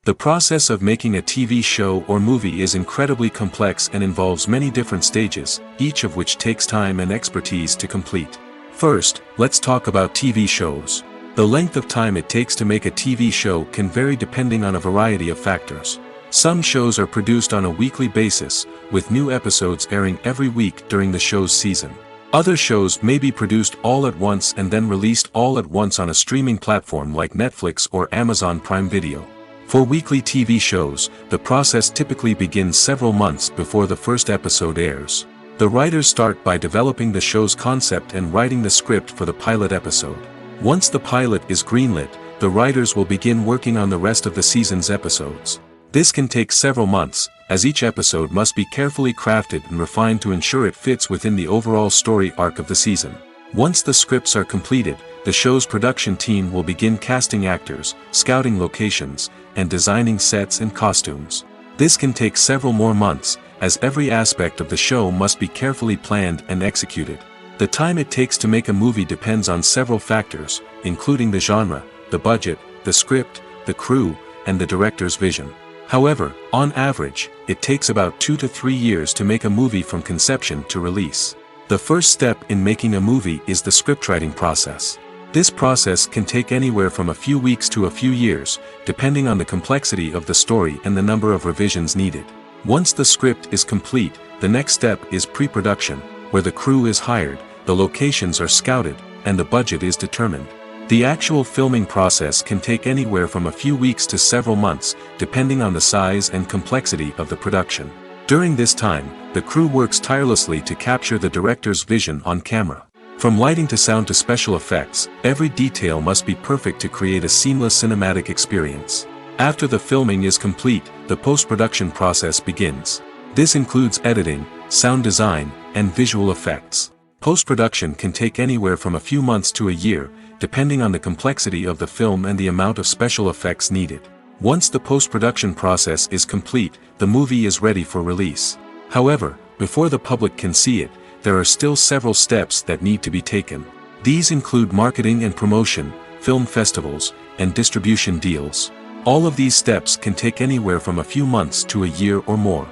The process of making a TV show or movie is incredibly complex and involves many different stages, each of which takes time and expertise to complete. First, let's talk about TV shows. The length of time it takes to make a TV show can vary depending on a variety of factors. Some shows are produced on a weekly basis, with new episodes airing every week during the show's season. Other shows may be produced all at once and then released all at once on a streaming platform like Netflix or Amazon Prime Video. For weekly TV shows, the process typically begins several months before the first episode airs. The writers start by developing the show's concept and writing the script for the pilot episode. Once the pilot is greenlit, the writers will begin working on the rest of the season's episodes. This can take several months, as each episode must be carefully crafted and refined to ensure it fits within the overall story arc of the season. Once the scripts are completed, the show's production team will begin casting actors, scouting locations, and designing sets and costumes. This can take several more months, as every aspect of the show must be carefully planned and executed. The time it takes to make a movie depends on several factors, including the genre, the budget, the script, the crew, and the director's vision. However, on average, it takes about 2 to 3 years to make a movie from conception to release. The first step in making a movie is the scriptwriting process. This process can take anywhere from a few weeks to a few years, depending on the complexity of the story and the number of revisions needed. Once the script is complete, the next step is pre-production, where the crew is hired, the locations are scouted, and the budget is determined. The actual filming process can take anywhere from a few weeks to several months, depending on the size and complexity of the production. During this time, the crew works tirelessly to capture the director's vision on camera. From lighting to sound to special effects, every detail must be perfect to create a seamless cinematic experience. After the filming is complete, the post-production process begins. This includes editing, sound design, and visual effects. Post-production can take anywhere from a few months to a year, depending on the complexity of the film and the amount of special effects needed. Once the post-production process is complete, the movie is ready for release. However, before the public can see it, there are still several steps that need to be taken. These include marketing and promotion, film festivals, and distribution deals. All of these steps can take anywhere from a few months to a year or more.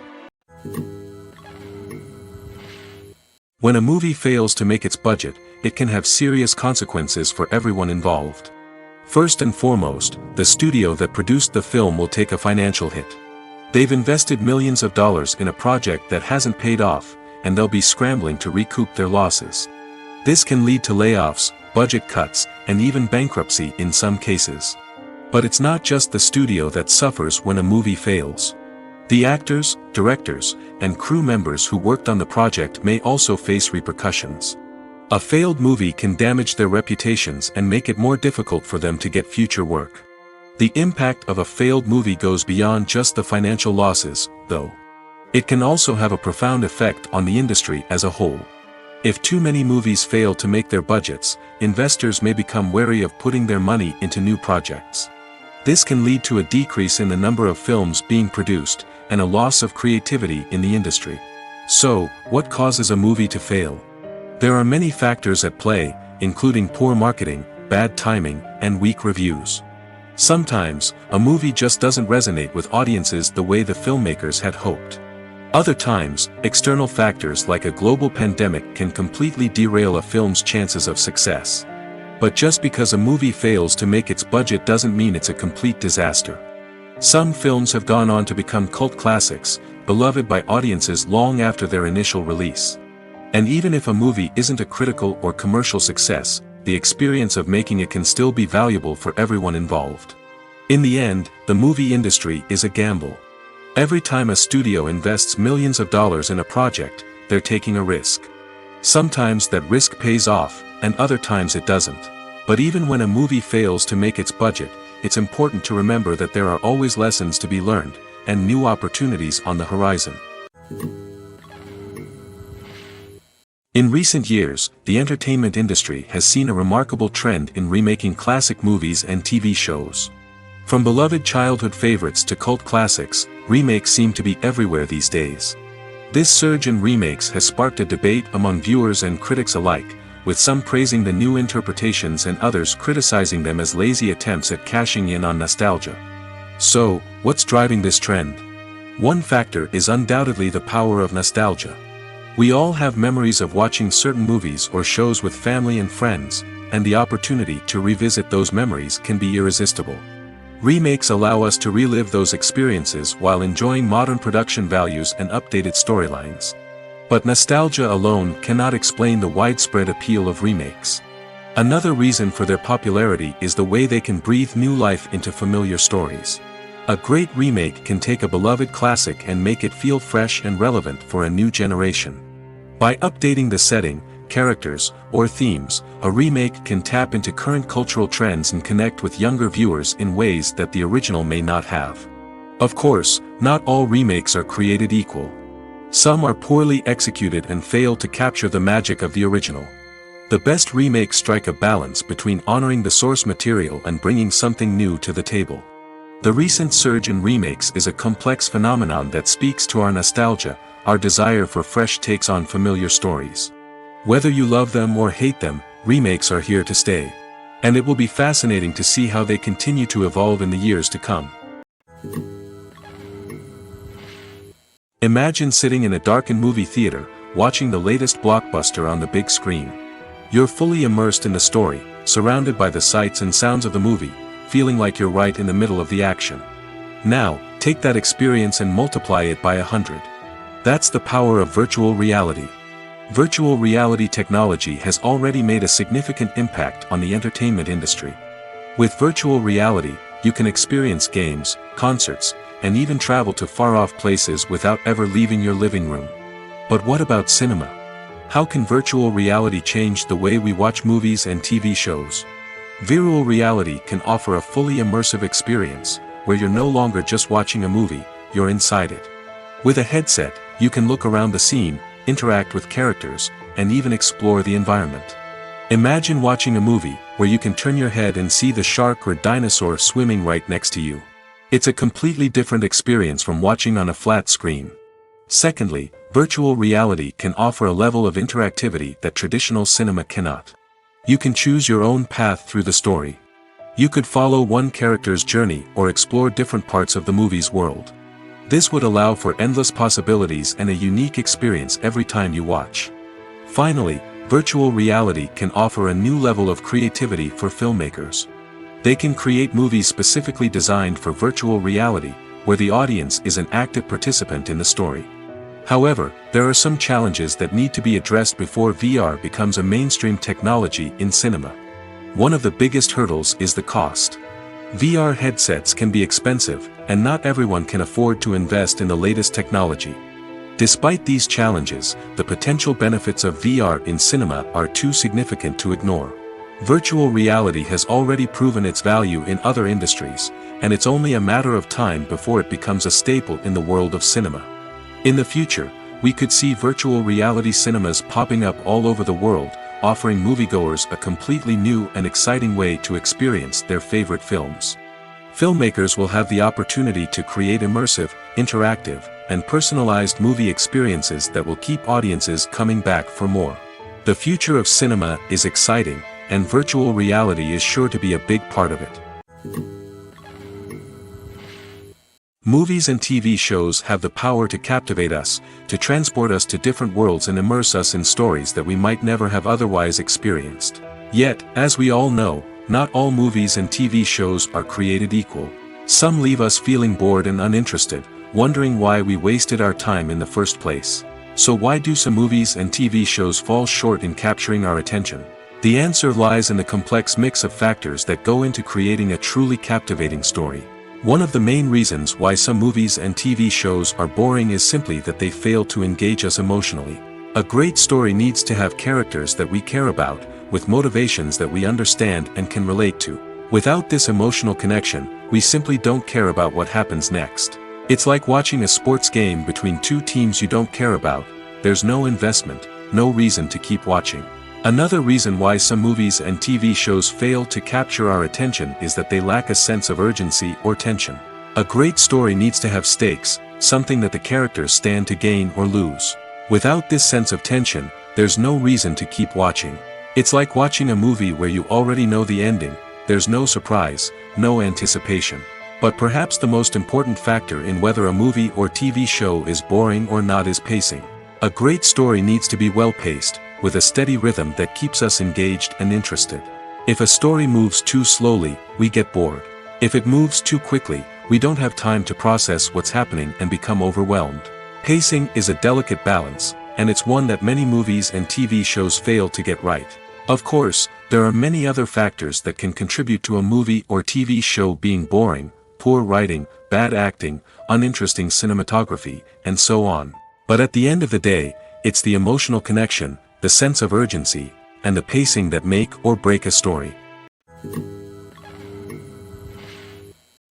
When a movie fails to make its budget, it can have serious consequences for everyone involved. First and foremost, the studio that produced the film will take a financial hit. They've invested millions of dollars in a project that hasn't paid off, and they'll be scrambling to recoup their losses. This can lead to layoffs, budget cuts, and even bankruptcy in some cases. But it's not just the studio that suffers when a movie fails. The actors, directors, and crew members who worked on the project may also face repercussions. A failed movie can damage their reputations and make it more difficult for them to get future work. The impact of a failed movie goes beyond just the financial losses, though. It can also have a profound effect on the industry as a whole. If too many movies fail to make their budgets, investors may become wary of putting their money into new projects. This can lead to a decrease in the number of films being produced, and a loss of creativity in the industry. So, what causes a movie to fail? There are many factors at play, including poor marketing, bad timing, and weak reviews. Sometimes, a movie just doesn't resonate with audiences the way the filmmakers had hoped. Other times, external factors like a global pandemic can completely derail a film's chances of success. But just because a movie fails to make its budget doesn't mean it's a complete disaster. Some films have gone on to become cult classics, beloved by audiences long after their initial release. And even if a movie isn't a critical or commercial success, the experience of making it can still be valuable for everyone involved. In the end, the movie industry is a gamble. Every time a studio invests millions of dollars in a project, they're taking a risk. Sometimes that risk pays off, and other times it doesn't. But even when a movie fails to make its budget, it's important to remember that there are always lessons to be learned, and new opportunities on the horizon. In recent years, the entertainment industry has seen a remarkable trend in remaking classic movies and TV shows. From beloved childhood favorites to cult classics, remakes seem to be everywhere these days. This surge in remakes has sparked a debate among viewers and critics alike, with some praising the new interpretations and others criticizing them as lazy attempts at cashing in on nostalgia. So, what's driving this trend? One factor is undoubtedly the power of nostalgia. We all have memories of watching certain movies or shows with family and friends, and the opportunity to revisit those memories can be irresistible. Remakes allow us to relive those experiences while enjoying modern production values and updated storylines. But nostalgia alone cannot explain the widespread appeal of remakes. Another reason for their popularity is the way they can breathe new life into familiar stories. A great remake can take a beloved classic and make it feel fresh and relevant for a new generation. By updating the setting, characters, or themes, a remake can tap into current cultural trends and connect with younger viewers in ways that the original may not have. Of course, not all remakes are created equal. Some are poorly executed and fail to capture the magic of the original. The best remakes strike a balance between honoring the source material and bringing something new to the table. The recent surge in remakes is a complex phenomenon that speaks to our nostalgia, our desire for fresh takes on familiar stories. Whether you love them or hate them, remakes are here to stay. And it will be fascinating to see how they continue to evolve in the years to come. Imagine sitting in a darkened movie theater, watching the latest blockbuster on the big screen. You're fully immersed in the story, surrounded by the sights and sounds of the movie, feeling like you're right in the middle of the action. Now, take that experience and multiply it by 100. That's the power of virtual reality. Virtual reality technology has already made a significant impact on the entertainment industry. With virtual reality, you can experience games, concerts, and even travel to far-off places without ever leaving your living room. But what about cinema? How can virtual reality change the way we watch movies and TV shows? Virtual reality can offer a fully immersive experience, where you're no longer just watching a movie, you're inside it. With a headset, you can look around the scene, interact with characters, and even explore the environment. Imagine watching a movie, where you can turn your head and see the shark or dinosaur swimming right next to you. It's a completely different experience from watching on a flat screen. Secondly, virtual reality can offer a level of interactivity that traditional cinema cannot. You can choose your own path through the story. You could follow one character's journey or explore different parts of the movie's world. This would allow for endless possibilities and a unique experience every time you watch. Finally, virtual reality can offer a new level of creativity for filmmakers. They can create movies specifically designed for virtual reality, where the audience is an active participant in the story. However, there are some challenges that need to be addressed before VR becomes a mainstream technology in cinema. One of the biggest hurdles is the cost. VR headsets can be expensive, and not everyone can afford to invest in the latest technology. Despite these challenges, the potential benefits of VR in cinema are too significant to ignore. Virtual reality has already proven its value in other industries, and it's only a matter of time before it becomes a staple in the world of cinema. In the future, we could see virtual reality cinemas popping up all over the world, offering moviegoers a completely new and exciting way to experience their favorite films. Filmmakers will have the opportunity to create immersive, interactive, and personalized movie experiences that will keep audiences coming back for more. The future of cinema is exciting, and virtual reality is sure to be a big part of it. Movies and TV shows have the power to captivate us, to transport us to different worlds and immerse us in stories that we might never have otherwise experienced. Yet, as we all know, not all movies and TV shows are created equal. Some leave us feeling bored and uninterested, wondering why we wasted our time in the first place. So why do some movies and TV shows fall short in capturing our attention? The answer lies in the complex mix of factors that go into creating a truly captivating story. One of the main reasons why some movies and TV shows are boring is simply that they fail to engage us emotionally. A great story needs to have characters that we care about, with motivations that we understand and can relate to. Without this emotional connection, we simply don't care about what happens next. It's like watching a sports game between two teams you don't care about. There's no investment, no reason to keep watching. Another reason why some movies and TV shows fail to capture our attention is that they lack a sense of urgency or tension. A great story needs to have stakes, something that the characters stand to gain or lose. Without this sense of tension, there's no reason to keep watching. It's like watching a movie where you already know the ending, there's no surprise, no anticipation. But perhaps the most important factor in whether a movie or TV show is boring or not is pacing. A great story needs to be well-paced, with a steady rhythm that keeps us engaged and interested. If a story moves too slowly, we get bored. If it moves too quickly, we don't have time to process what's happening and become overwhelmed. Pacing is a delicate balance, and it's one that many movies and TV shows fail to get right. Of course, there are many other factors that can contribute to a movie or TV show being boring: poor writing, bad acting, uninteresting cinematography, and so on. But at the end of the day, it's the emotional connection, the sense of urgency, and the pacing that make or break a story.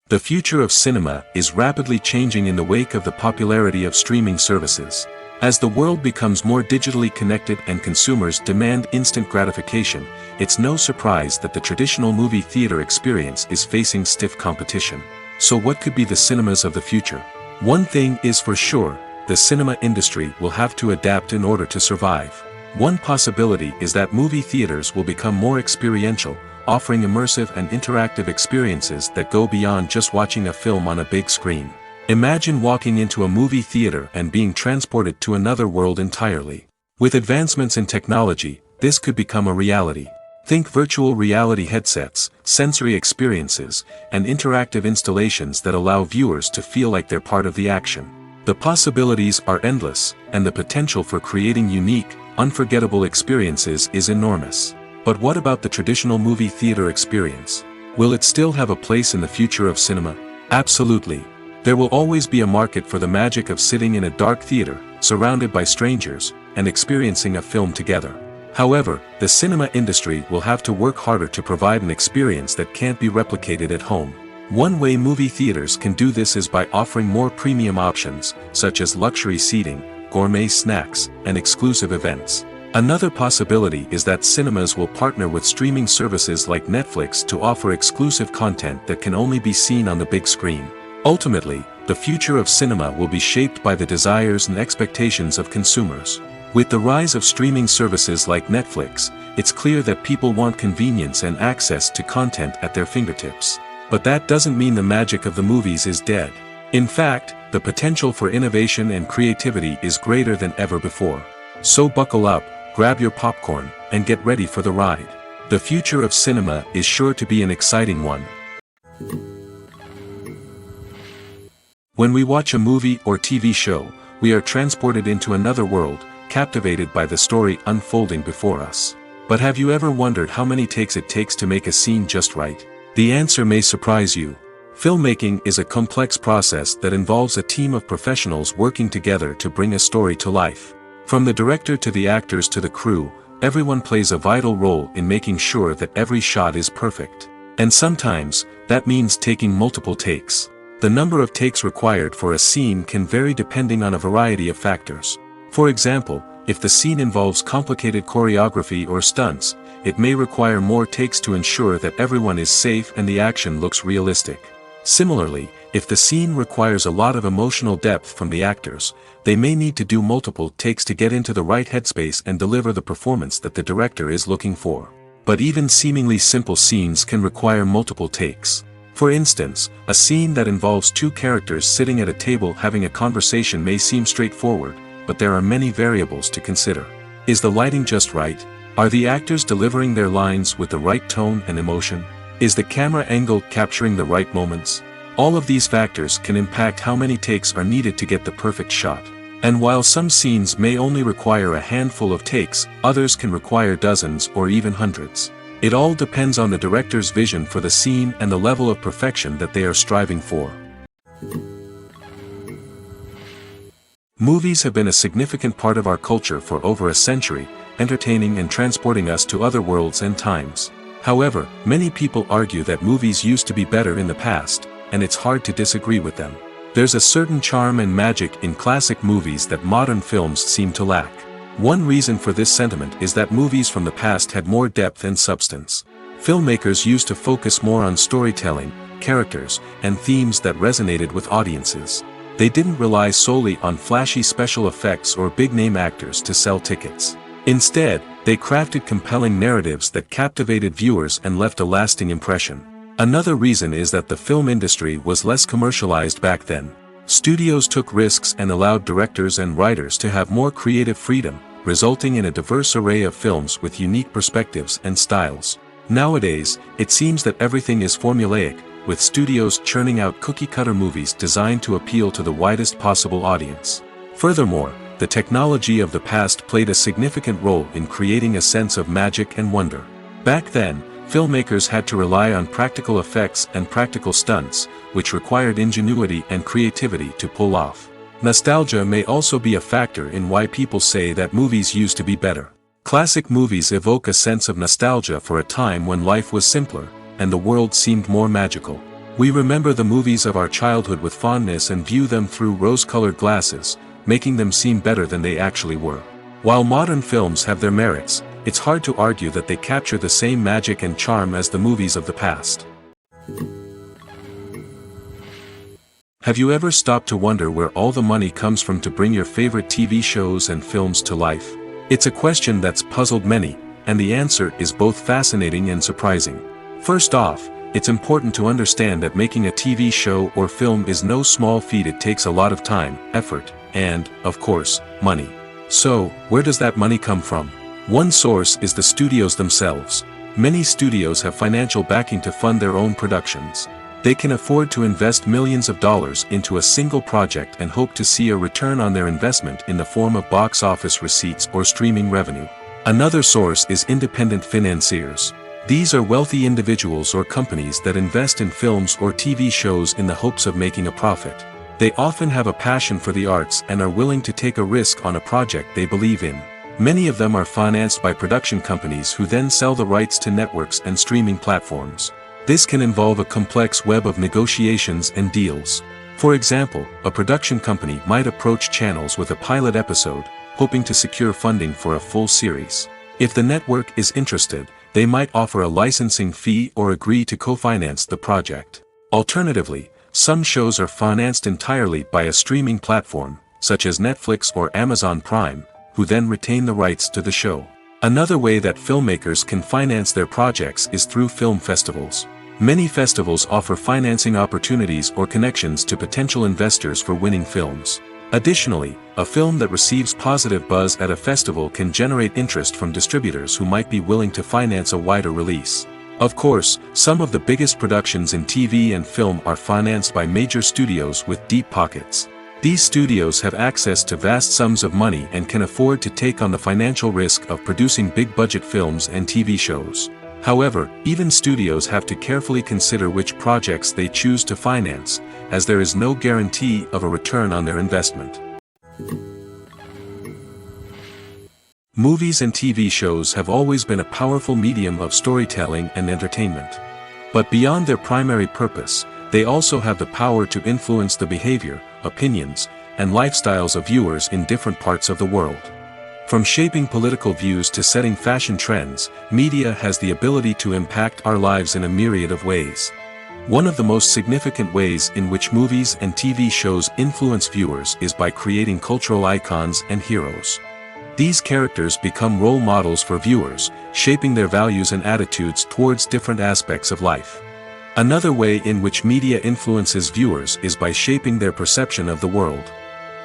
The future of cinema is rapidly changing in the wake of the popularity of streaming services. As the world becomes more digitally connected and consumers demand instant gratification, it's no surprise that the traditional movie theater experience is facing stiff competition. So what could be the cinemas of the future? One thing is for sure, the cinema industry will have to adapt in order to survive. One possibility is that movie theaters will become more experiential, offering immersive and interactive experiences that go beyond just watching a film on a big screen. Imagine walking into a movie theater and being transported to another world entirely. With advancements in technology, this could become a reality. Think virtual reality headsets, sensory experiences, and interactive installations that allow viewers to feel like they're part of the action. The possibilities are endless, and the potential for creating unique, unforgettable experiences is enormous. But what about the traditional movie theater experience? Will it still have a place in the future of cinema? Absolutely. There will always be a market for the magic of sitting in a dark theater, surrounded by strangers, and experiencing a film together. However, the cinema industry will have to work harder to provide an experience that can't be replicated at home. One way movie theaters can do this is by offering more premium options, such as luxury seating, gourmet snacks, and exclusive events. Another possibility is that cinemas will partner with streaming services like Netflix to offer exclusive content that can only be seen on the big screen. Ultimately, the future of cinema will be shaped by the desires and expectations of consumers. With the rise of streaming services like Netflix, it's clear that people want convenience and access to content at their fingertips. But that doesn't mean the magic of the movies is dead. In fact, the potential for innovation and creativity is greater than ever before. So buckle up, grab your popcorn, and get ready for the ride. The future of cinema is sure to be an exciting one. When we watch a movie or TV show, we are transported into another world, captivated by the story unfolding before us. But have you ever wondered how many takes it takes to make a scene just right? The answer may surprise you. Filmmaking is a complex process that involves a team of professionals working together to bring a story to life. From the director to the actors to the crew, everyone plays a vital role in making sure that every shot is perfect. And sometimes, that means taking multiple takes. The number of takes required for a scene can vary depending on a variety of factors. For example, if the scene involves complicated choreography or stunts, it may require more takes to ensure that everyone is safe and the action looks realistic. Similarly, if the scene requires a lot of emotional depth from the actors, they may need to do multiple takes to get into the right headspace and deliver the performance that the director is looking for. But even seemingly simple scenes can require multiple takes. For instance, a scene that involves two characters sitting at a table having a conversation may seem straightforward, but there are many variables to consider. Is the lighting just right? Are the actors delivering their lines with the right tone and emotion? Is the camera angle capturing the right moments? All of these factors can impact how many takes are needed to get the perfect shot. And while some scenes may only require a handful of takes, others can require dozens or even hundreds. It all depends on the director's vision for the scene and the level of perfection that they are striving for. Movies have been a significant part of our culture for over a century, entertaining and transporting us to other worlds and times. However, many people argue that movies used to be better in the past, and it's hard to disagree with them. There's a certain charm and magic in classic movies that modern films seem to lack. One reason for this sentiment is that movies from the past had more depth and substance. Filmmakers used to focus more on storytelling, characters, and themes that resonated with audiences. They didn't rely solely on flashy special effects or big-name actors to sell tickets. Instead, they crafted compelling narratives that captivated viewers and left a lasting impression. Another reason is that the film industry was less commercialized back then. Studios took risks and allowed directors and writers to have more creative freedom, resulting in a diverse array of films with unique perspectives and styles. Nowadays, it seems that everything is formulaic, with studios churning out cookie-cutter movies designed to appeal to the widest possible audience. Furthermore, the technology of the past played a significant role in creating a sense of magic and wonder. Back then, filmmakers had to rely on practical effects and practical stunts, which required ingenuity and creativity to pull off. Nostalgia may also be a factor in why people say that movies used to be better. Classic movies evoke a sense of nostalgia for a time when life was simpler, and the world seemed more magical. We remember the movies of our childhood with fondness and view them through rose-colored glasses, making them seem better than they actually were. While modern films have their merits, it's hard to argue that they capture the same magic and charm as the movies of the past. Have you ever stopped to wonder where all the money comes from to bring your favorite TV shows and films to life? It's a question that's puzzled many, and the answer is both fascinating and surprising. First off, it's important to understand that making a TV show or film is no small feat. It takes a lot of time, effort, and, of course, money. So, where does that money come from? One source is the studios themselves. Many studios have financial backing to fund their own productions. They can afford to invest millions of dollars into a single project and hope to see a return on their investment in the form of box office receipts or streaming revenue. Another source is independent financiers. These are wealthy individuals or companies that invest in films or TV shows in the hopes of making a profit. They often have a passion for the arts and are willing to take a risk on a project they believe in. Many of them are financed by production companies who then sell the rights to networks and streaming platforms. This can involve a complex web of negotiations and deals. For example, a production company might approach channels with a pilot episode, hoping to secure funding for a full series. If the network is interested, they might offer a licensing fee or agree to co-finance the project. Alternatively, some shows are financed entirely by a streaming platform, such as Netflix or Amazon Prime, who then retain the rights to the show. Another way that filmmakers can finance their projects is through film festivals. Many festivals offer financing opportunities or connections to potential investors for winning films. Additionally, a film that receives positive buzz at a festival can generate interest from distributors who might be willing to finance a wider release. Of course, some of the biggest productions in TV and film are financed by major studios with deep pockets. These studios have access to vast sums of money and can afford to take on the financial risk of producing big-budget films and TV shows. However, even studios have to carefully consider which projects they choose to finance, as there is no guarantee of a return on their investment. Movies and TV shows have always been a powerful medium of storytelling and entertainment. But beyond their primary purpose, they also have the power to influence the behavior, opinions, and lifestyles of viewers in different parts of the world. From shaping political views to setting fashion trends, media has the ability to impact our lives in a myriad of ways. One of the most significant ways in which movies and TV shows influence viewers is by creating cultural icons and heroes. These characters become role models for viewers, shaping their values and attitudes towards different aspects of life. Another way in which media influences viewers is by shaping their perception of the world.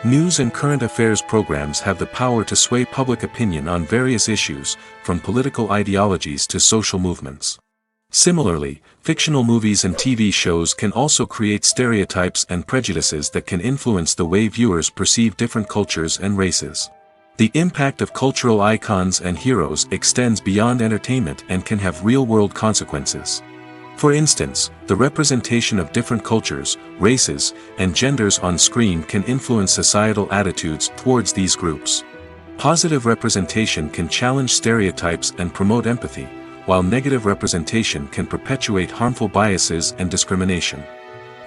News and current affairs programs have the power to sway public opinion on various issues, from political ideologies to social movements. Similarly, fictional movies and TV shows can also create stereotypes and prejudices that can influence the way viewers perceive different cultures and races. The impact of cultural icons and heroes extends beyond entertainment and can have real-world consequences. For instance, the representation of different cultures, races, and genders on screen can influence societal attitudes towards these groups. Positive representation can challenge stereotypes and promote empathy, while negative representation can perpetuate harmful biases and discrimination.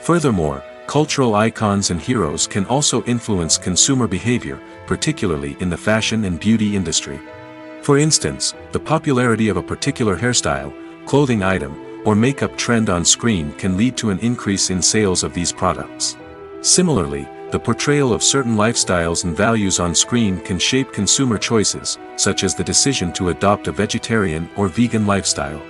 Furthermore, cultural icons and heroes can also influence consumer behavior, particularly in the fashion and beauty industry. For instance, the popularity of a particular hairstyle, clothing item, or makeup trend on screen can lead to an increase in sales of these products. Similarly, the portrayal of certain lifestyles and values on screen can shape consumer choices, such as the decision to adopt a vegetarian or vegan lifestyle.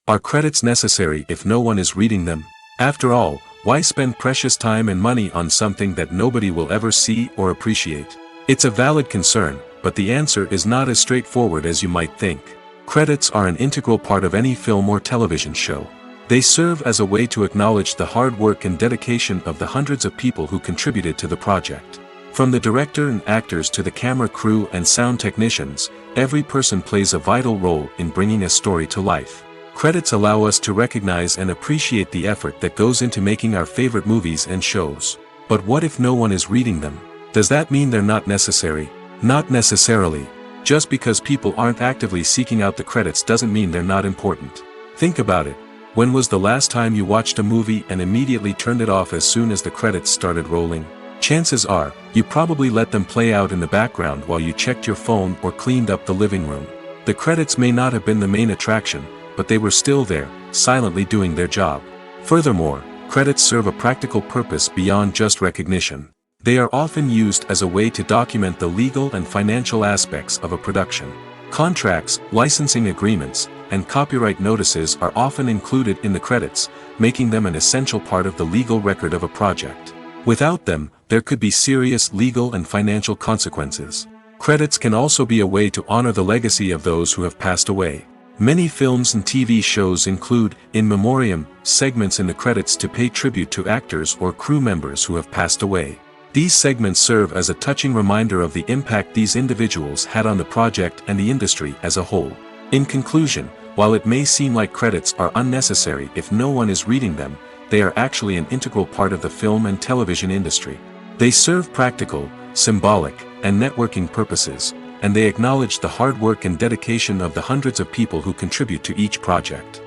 Are credits necessary if no one is reading them? After all, why spend precious time and money on something that nobody will ever see or appreciate? It's a valid concern, but the answer is not as straightforward as you might think. Credits are an integral part of any film or television show. They serve as a way to acknowledge the hard work and dedication of the hundreds of people who contributed to the project. From the director and actors to the camera crew and sound technicians, every person plays a vital role in bringing a story to life. Credits allow us to recognize and appreciate the effort that goes into making our favorite movies and shows. But what if no one is reading them? Does that mean they're not necessary? Not necessarily. Just because people aren't actively seeking out the credits doesn't mean they're not important. Think about it. When was the last time you watched a movie and immediately turned it off as soon as the credits started rolling? Chances are, you probably let them play out in the background while you checked your phone or cleaned up the living room. The credits may not have been the main attraction, but they were still there, silently doing their job. Furthermore, credits serve a practical purpose beyond just recognition. They are often used as a way to document the legal and financial aspects of a production. Contracts, licensing agreements, and copyright notices are often included in the credits, making them an essential part of the legal record of a project. Without them, there could be serious legal and financial consequences. Credits can also be a way to honor the legacy of those who have passed away. Many films and TV shows include, in memoriam, segments in the credits to pay tribute to actors or crew members who have passed away. These segments serve as a touching reminder of the impact these individuals had on the project and the industry as a whole. In conclusion, while it may seem like credits are unnecessary if no one is reading them, they are actually an integral part of the film and television industry. They serve practical, symbolic, and networking purposes, and they acknowledge the hard work and dedication of the hundreds of people who contribute to each project.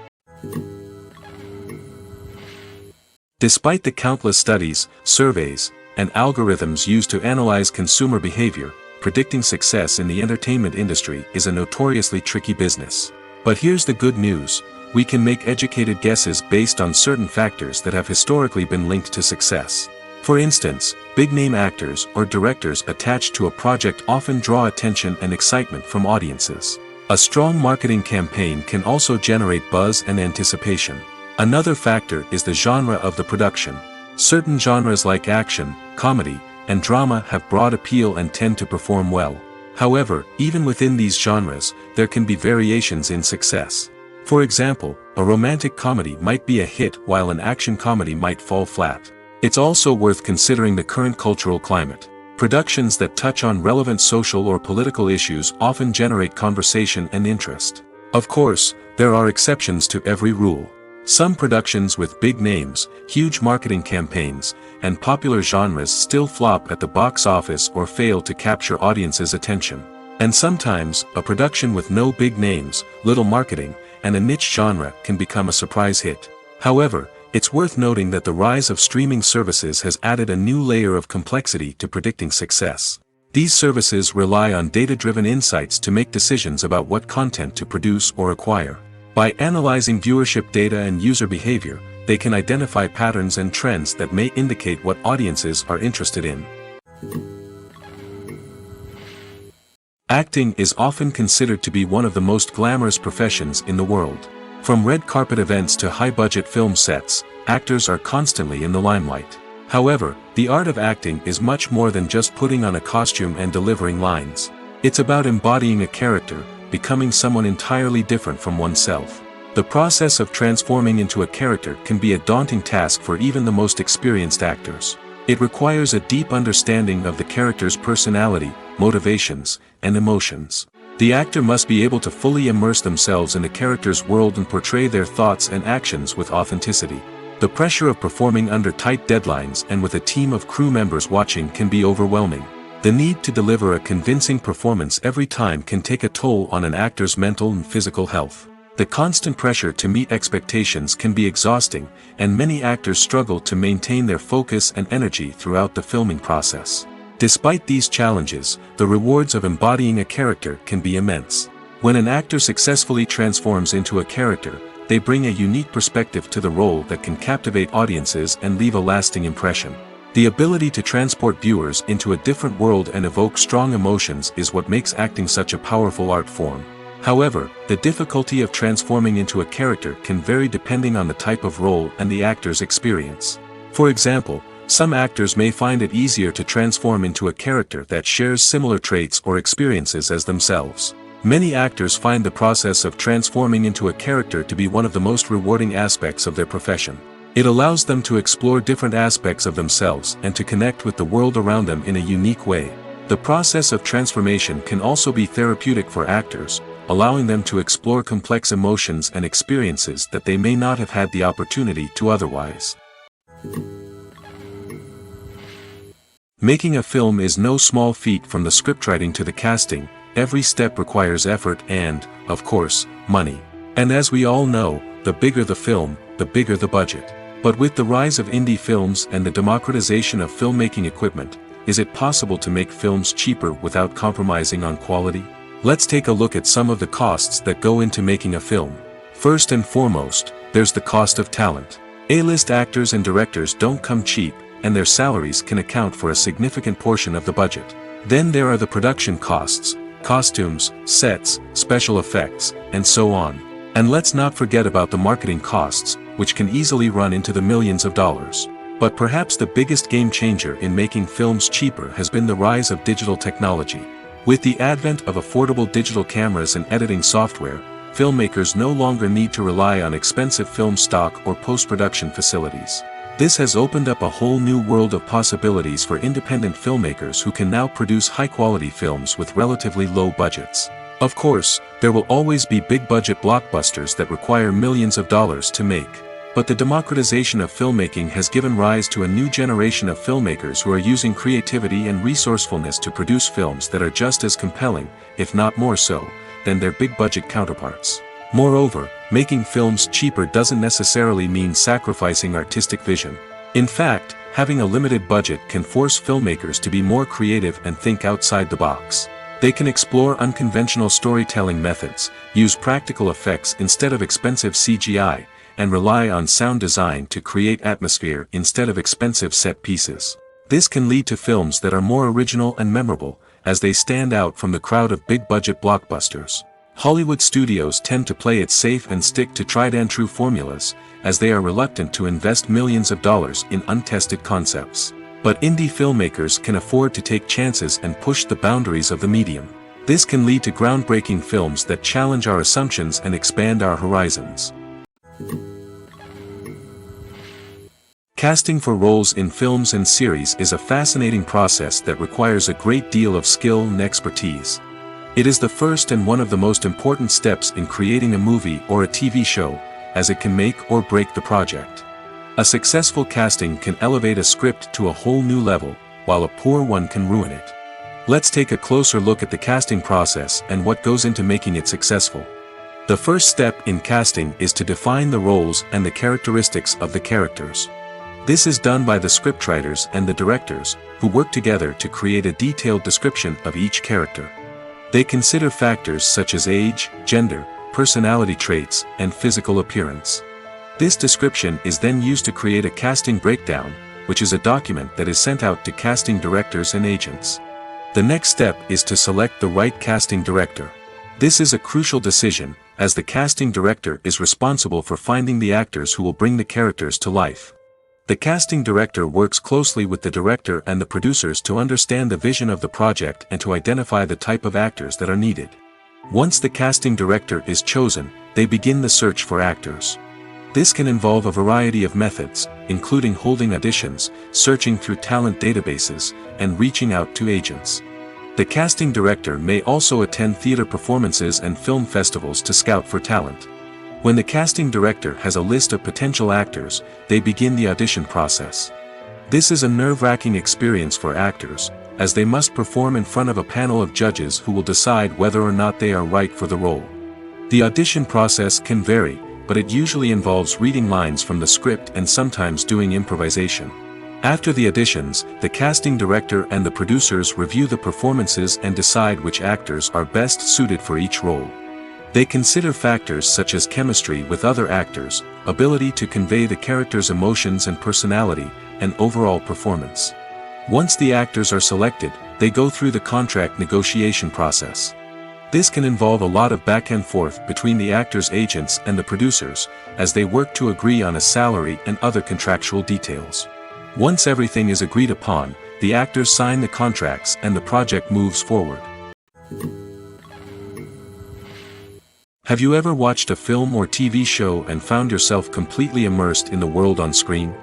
Despite the countless studies, surveys, and algorithms used to analyze consumer behavior, predicting success in the entertainment industry is a notoriously tricky business. But here's the good news: we can make educated guesses based on certain factors that have historically been linked to success. For instance, big-name actors or directors attached to a project often draw attention and excitement from audiences. A strong marketing campaign can also generate buzz and anticipation. Another factor is the genre of the production. Certain genres like action, comedy, and drama have broad appeal and tend to perform well. However, even within these genres, there can be variations in success. For example, a romantic comedy might be a hit while an action comedy might fall flat. It's also worth considering the current cultural climate. Productions that touch on relevant social or political issues often generate conversation and interest. Of course, there are exceptions to every rule. Some productions with big names, huge marketing campaigns, and popular genres still flop at the box office or fail to capture audiences' attention. And sometimes, a production with no big names, little marketing, and a niche genre can become a surprise hit. However, it's worth noting that the rise of streaming services has added a new layer of complexity to predicting success. These services rely on data-driven insights to make decisions about what content to produce or acquire. By analyzing viewership data and user behavior, they can identify patterns and trends that may indicate what audiences are interested in. Acting is often considered to be one of the most glamorous professions in the world. From red carpet events to high-budget film sets, actors are constantly in the limelight. However, the art of acting is much more than just putting on a costume and delivering lines. It's about embodying a character, becoming someone entirely different from oneself. The process of transforming into a character can be a daunting task for even the most experienced actors. It requires a deep understanding of the character's personality, motivations, and emotions. The actor must be able to fully immerse themselves in the character's world and portray their thoughts and actions with authenticity. The pressure of performing under tight deadlines and with a team of crew members watching can be overwhelming. The need to deliver a convincing performance every time can take a toll on an actor's mental and physical health. The constant pressure to meet expectations can be exhausting, and many actors struggle to maintain their focus and energy throughout the filming process. Despite these challenges, the rewards of embodying a character can be immense. When an actor successfully transforms into a character, they bring a unique perspective to the role that can captivate audiences and leave a lasting impression. The ability to transport viewers into a different world and evoke strong emotions is what makes acting such a powerful art form. However, the difficulty of transforming into a character can vary depending on the type of role and the actor's experience. For example, some actors may find it easier to transform into a character that shares similar traits or experiences as themselves. Many actors find the process of transforming into a character to be one of the most rewarding aspects of their profession. It allows them to explore different aspects of themselves and to connect with the world around them in a unique way. The process of transformation can also be therapeutic for actors, allowing them to explore complex emotions and experiences that they may not have had the opportunity to otherwise. Making a film is no small feat. From the scriptwriting to the casting, every step requires effort and, of course, money. And as we all know, the bigger the film, the bigger the budget. But with the rise of indie films and the democratization of filmmaking equipment, is it possible to make films cheaper without compromising on quality? Let's take a look at some of the costs that go into making a film. First and foremost, there's the cost of talent. A-list actors and directors don't come cheap, and their salaries can account for a significant portion of the budget. Then there are the production costs, costumes, sets, special effects, and so on. And let's not forget about the marketing costs, which can easily run into the millions of dollars. But perhaps the biggest game changer in making films cheaper has been the rise of digital technology. With the advent of affordable digital cameras and editing software, filmmakers no longer need to rely on expensive film stock or post-production facilities. This has opened up a whole new world of possibilities for independent filmmakers who can now produce high-quality films with relatively low budgets. Of course, there will always be big-budget blockbusters that require millions of dollars to make. But the democratization of filmmaking has given rise to a new generation of filmmakers who are using creativity and resourcefulness to produce films that are just as compelling, if not more so, than their big-budget counterparts. Moreover, making films cheaper doesn't necessarily mean sacrificing artistic vision. In fact, having a limited budget can force filmmakers to be more creative and think outside the box. They can explore unconventional storytelling methods, use practical effects instead of expensive CGI, and rely on sound design to create atmosphere instead of expensive set pieces. This can lead to films that are more original and memorable, as they stand out from the crowd of big-budget blockbusters. Hollywood studios tend to play it safe and stick to tried-and-true formulas, as they are reluctant to invest millions of dollars in untested concepts. But indie filmmakers can afford to take chances and push the boundaries of the medium. This can lead to groundbreaking films that challenge our assumptions and expand our horizons. Casting for roles in films and series is a fascinating process that requires a great deal of skill and expertise. It is the first and one of the most important steps in creating a movie or a TV show, as it can make or break the project. A successful casting can elevate a script to a whole new level, while a poor one can ruin it. Let's take a closer look at the casting process and what goes into making it successful. The first step in casting is to define the roles and the characteristics of the characters. This is done by the scriptwriters and the directors, who work together to create a detailed description of each character. They consider factors such as age, gender, personality traits, and physical appearance. This description is then used to create a casting breakdown, which is a document that is sent out to casting directors and agents. The next step is to select the right casting director. This is a crucial decision, as the casting director is responsible for finding the actors who will bring the characters to life. The casting director works closely with the director and the producers to understand the vision of the project and to identify the type of actors that are needed. Once the casting director is chosen, they begin the search for actors. This can involve a variety of methods, including holding auditions, searching through talent databases, and reaching out to agents. The casting director may also attend theater performances and film festivals to scout for talent. When the casting director has a list of potential actors, they begin the audition process. This is a nerve-wracking experience for actors, as they must perform in front of a panel of judges who will decide whether or not they are right for the role. The audition process can vary, but it usually involves reading lines from the script and sometimes doing improvisation. After the auditions, the casting director and the producers review the performances and decide which actors are best suited for each role. They consider factors such as chemistry with other actors, ability to convey the character's emotions and personality, and overall performance. Once the actors are selected, they go through the contract negotiation process. This can involve a lot of back and forth between the actors' agents and the producers, as they work to agree on a salary and other contractual details. Once everything is agreed upon, the actors sign the contracts and the project moves forward. Have you ever watched a film or TV show and found yourself completely immersed in the world on screen?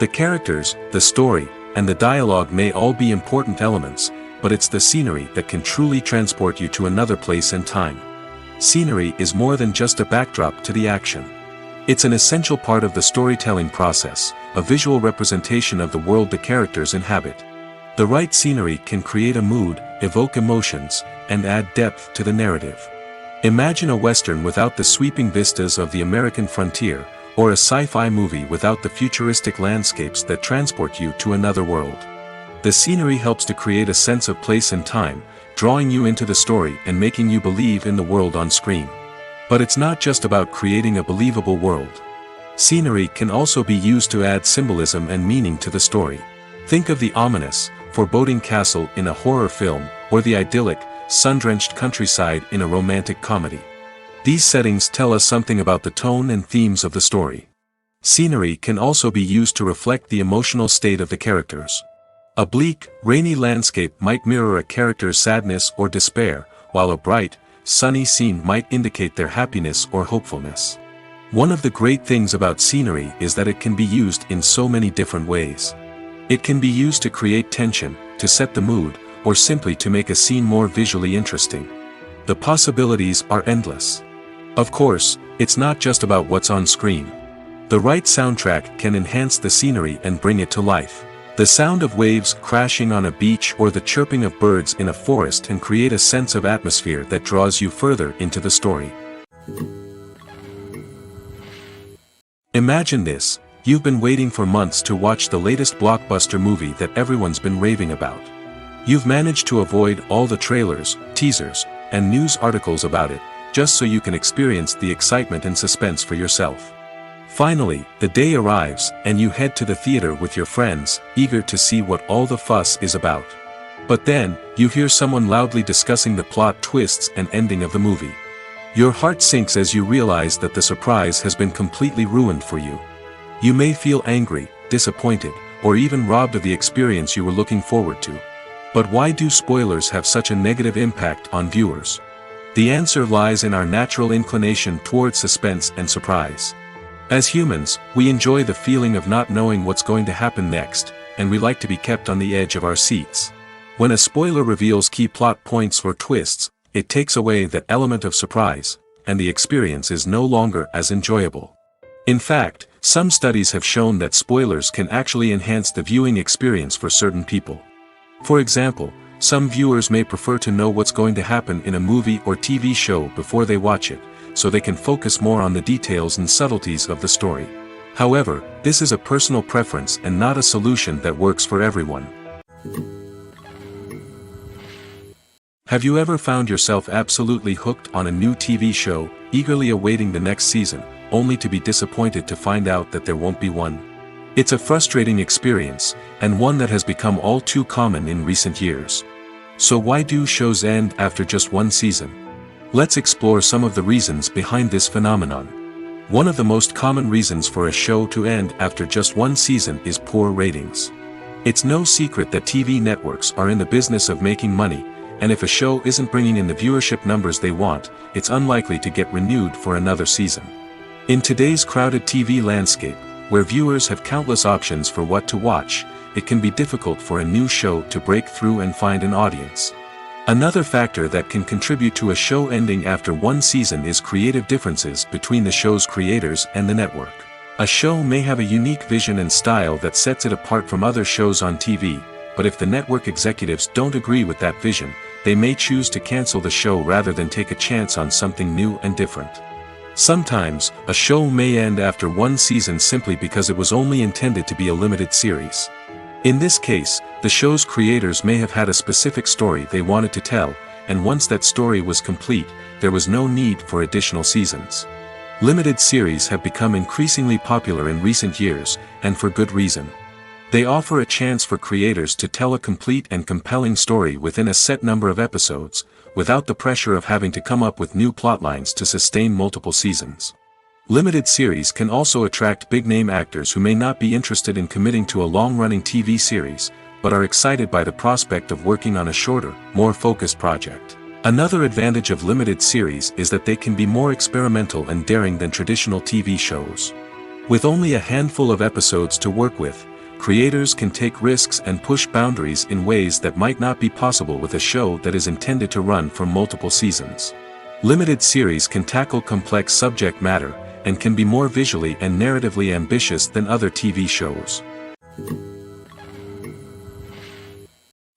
The characters, the story, and the dialogue may all be important elements, but it's the scenery that can truly transport you to another place and time. Scenery is more than just a backdrop to the action. It's an essential part of the storytelling process, a visual representation of the world the characters inhabit. The right scenery can create a mood, evoke emotions, and add depth to the narrative. Imagine a Western without the sweeping vistas of the American frontier, or a sci-fi movie without the futuristic landscapes that transport you to another world. The scenery helps to create a sense of place and time, drawing you into the story and making you believe in the world on screen. But it's not just about creating a believable world. Scenery can also be used to add symbolism and meaning to the story. Think of the ominous, foreboding castle in a horror film, or the idyllic, sun-drenched countryside in a romantic comedy. These settings tell us something about the tone and themes of the story. Scenery can also be used to reflect the emotional state of the characters. A bleak, rainy landscape might mirror a character's sadness or despair, while a bright, sunny scene might indicate their happiness or hopefulness. One of the great things about scenery is that it can be used in so many different ways. It can be used to create tension, to set the mood, or simply to make a scene more visually interesting. The possibilities are endless. Of course, it's not just about what's on screen. The right soundtrack can enhance the scenery and bring it to life. The sound of waves crashing on a beach or the chirping of birds in a forest can create a sense of atmosphere that draws you further into the story. Imagine this: you've been waiting for months to watch the latest blockbuster movie that everyone's been raving about. You've managed to avoid all the trailers, teasers, and news articles about it, just so you can experience the excitement and suspense for yourself. Finally, the day arrives, and you head to the theater with your friends, eager to see what all the fuss is about. But then, you hear someone loudly discussing the plot twists and ending of the movie. Your heart sinks as you realize that the surprise has been completely ruined for you. You may feel angry, disappointed, or even robbed of the experience you were looking forward to. But why do spoilers have such a negative impact on viewers? The answer lies in our natural inclination towards suspense and surprise. As humans, we enjoy the feeling of not knowing what's going to happen next, and we like to be kept on the edge of our seats. When a spoiler reveals key plot points or twists, it takes away that element of surprise, and the experience is no longer as enjoyable. In fact, some studies have shown that spoilers can actually enhance the viewing experience for certain people. For example, some viewers may prefer to know what's going to happen in a movie or TV show before they watch it, so they can focus more on the details and subtleties of the story. However, this is a personal preference and not a solution that works for everyone. Have you ever found yourself absolutely hooked on a new TV show, eagerly awaiting the next season, only to be disappointed to find out that there won't be one? It's a frustrating experience, and one that has become all too common in recent years. So why do shows end after just one season? Let's explore some of the reasons behind this phenomenon. One of the most common reasons for a show to end after just one season is poor ratings. It's no secret that TV networks are in the business of making money, and if a show isn't bringing in the viewership numbers they want, it's unlikely to get renewed for another season. In today's crowded TV landscape, where viewers have countless options for what to watch, it can be difficult for a new show to break through and find an audience. Another factor that can contribute to a show ending after one season is creative differences between the show's creators and the network. A show may have a unique vision and style that sets it apart from other shows on TV, but if the network executives don't agree with that vision, they may choose to cancel the show rather than take a chance on something new and different. Sometimes, a show may end after one season simply because it was only intended to be a limited series. In this case, the show's creators may have had a specific story they wanted to tell, and once that story was complete, there was no need for additional seasons. Limited series have become increasingly popular in recent years, and for good reason. They offer a chance for creators to tell a complete and compelling story within a set number of episodes, without the pressure of having to come up with new plotlines to sustain multiple seasons. Limited series can also attract big-name actors who may not be interested in committing to a long-running TV series, but are excited by the prospect of working on a shorter, more focused project. Another advantage of limited series is that they can be more experimental and daring than traditional TV shows. With only a handful of episodes to work with, creators can take risks and push boundaries in ways that might not be possible with a show that is intended to run for multiple seasons. Limited series can tackle complex subject matter, and can be more visually and narratively ambitious than other TV shows.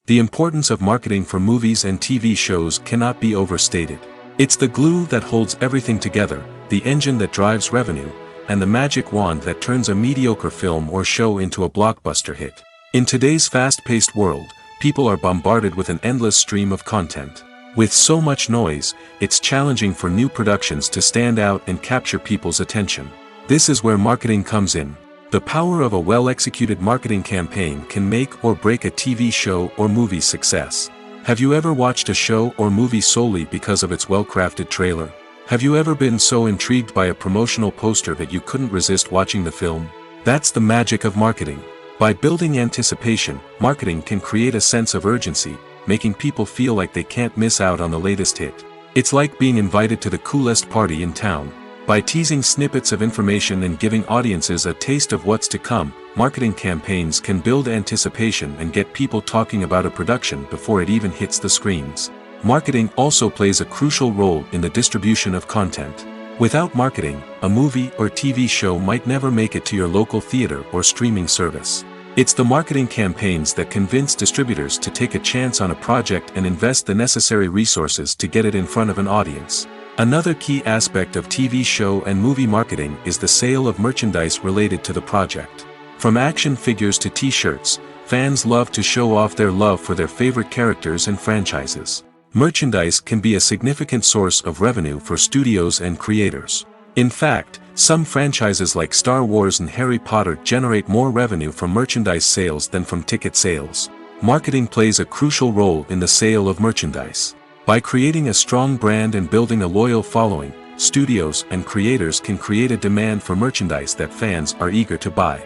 The importance of marketing for movies and TV shows cannot be overstated. It's the glue that holds everything together, the engine that drives revenue, and the magic wand that turns a mediocre film or show into a blockbuster hit. In today's fast-paced world, people are bombarded with an endless stream of content. With so much noise, it's challenging for new productions to stand out and capture people's attention. This is where marketing comes in. The power of a well-executed marketing campaign can make or break a TV show or movie's success. Have you ever watched a show or movie solely because of its well-crafted trailer? Have you ever been so intrigued by a promotional poster that you couldn't resist watching the film? That's the magic of marketing. By building anticipation, marketing can create a sense of urgency, making people feel like they can't miss out on the latest hit. It's like being invited to the coolest party in town. By teasing snippets of information and giving audiences a taste of what's to come, marketing campaigns can build anticipation and get people talking about a production before it even hits the screens. Marketing also plays a crucial role in the distribution of content. Without marketing, a movie or TV show might never make it to your local theater or streaming service. It's the marketing campaigns that convince distributors to take a chance on a project and invest the necessary resources to get it in front of an audience. Another key aspect of TV show and movie marketing is the sale of merchandise related to the project. From action figures to t-shirts, fans love to show off their love for their favorite characters and franchises. Merchandise can be a significant source of revenue for studios and creators. In fact, some franchises like Star Wars and Harry Potter generate more revenue from merchandise sales than from ticket sales. Marketing plays a crucial role in the sale of merchandise. By creating a strong brand and building a loyal following, studios and creators can create a demand for merchandise that fans are eager to buy.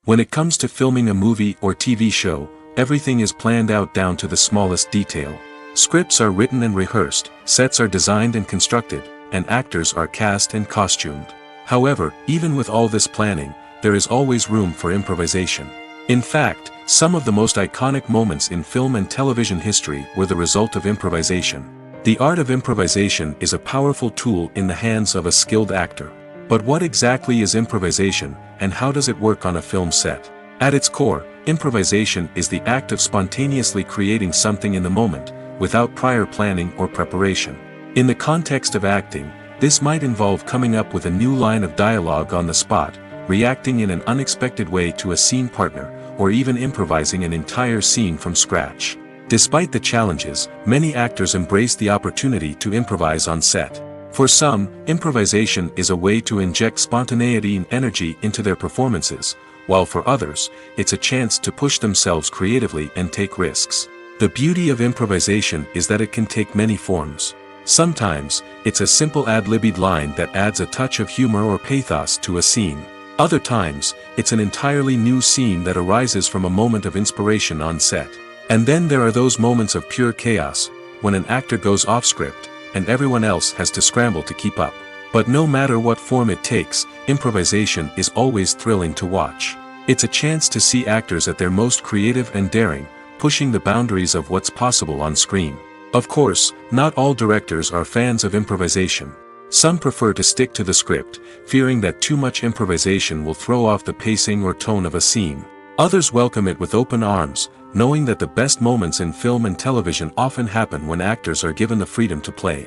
When it comes to filming a movie or TV show, everything is planned out down to the smallest detail. Scripts are written and rehearsed, sets are designed and constructed, and actors are cast and costumed. However, even with all this planning, there is always room for improvisation. In fact, some of the most iconic moments in film and television history were the result of improvisation. The art of improvisation is a powerful tool in the hands of a skilled actor. But what exactly is improvisation, and how does it work on a film set? At its core, improvisation is the act of spontaneously creating something in the moment, without prior planning or preparation. In the context of acting, this might involve coming up with a new line of dialogue on the spot, reacting in an unexpected way to a scene partner, or even improvising an entire scene from scratch. Despite the challenges, many actors embrace the opportunity to improvise on set. For some, improvisation is a way to inject spontaneity and energy into their performances, while for others, it's a chance to push themselves creatively and take risks. The beauty of improvisation is that it can take many forms. Sometimes, it's a simple ad-libbed line that adds a touch of humor or pathos to a scene. Other times, it's an entirely new scene that arises from a moment of inspiration on set. And then there are those moments of pure chaos, when an actor goes off script, and everyone else has to scramble to keep up. But no matter what form it takes, improvisation is always thrilling to watch. It's a chance to see actors at their most creative and daring, pushing the boundaries of what's possible on screen. Of course, not all directors are fans of improvisation. Some prefer to stick to the script, fearing that too much improvisation will throw off the pacing or tone of a scene. Others welcome it with open arms, knowing that the best moments in film and television often happen when actors are given the freedom to play.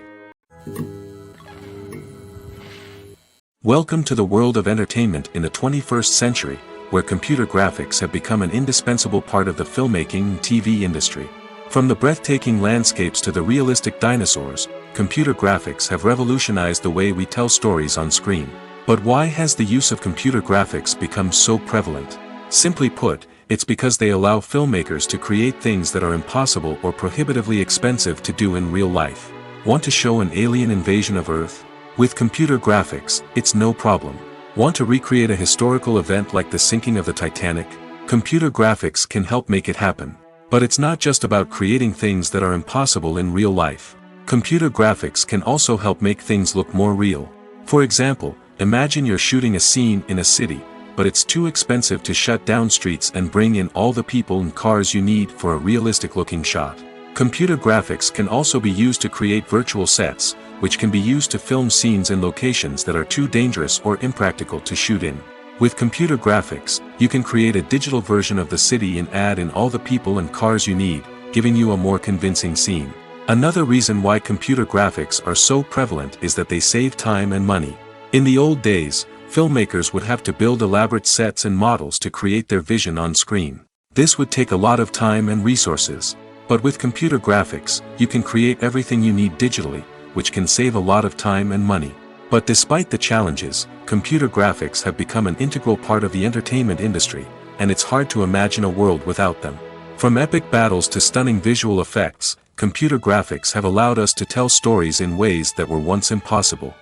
Welcome to the world of entertainment in the 21st century, where computer graphics have become an indispensable part of the filmmaking and TV industry. From the breathtaking landscapes to the realistic dinosaurs, computer graphics have revolutionized the way we tell stories on screen. But why has the use of computer graphics become so prevalent? Simply put, it's because they allow filmmakers to create things that are impossible or prohibitively expensive to do in real life. Want to show an alien invasion of Earth? With computer graphics, it's no problem. Want to recreate a historical event like the sinking of the Titanic? Computer graphics can help make it happen. But it's not just about creating things that are impossible in real life. Computer graphics can also help make things look more real. For example, imagine you're shooting a scene in a city, but it's too expensive to shut down streets and bring in all the people and cars you need for a realistic-looking shot. Computer graphics can also be used to create virtual sets, which can be used to film scenes in locations that are too dangerous or impractical to shoot in. With computer graphics, you can create a digital version of the city and add in all the people and cars you need, giving you a more convincing scene. Another reason why computer graphics are so prevalent is that they save time and money. In the old days, filmmakers would have to build elaborate sets and models to create their vision on screen. This would take a lot of time and resources. But with computer graphics, you can create everything you need digitally, which can save a lot of time and money. But despite the challenges, computer graphics have become an integral part of the entertainment industry, and it's hard to imagine a world without them. From epic battles to stunning visual effects, computer graphics have allowed us to tell stories in ways that were once impossible.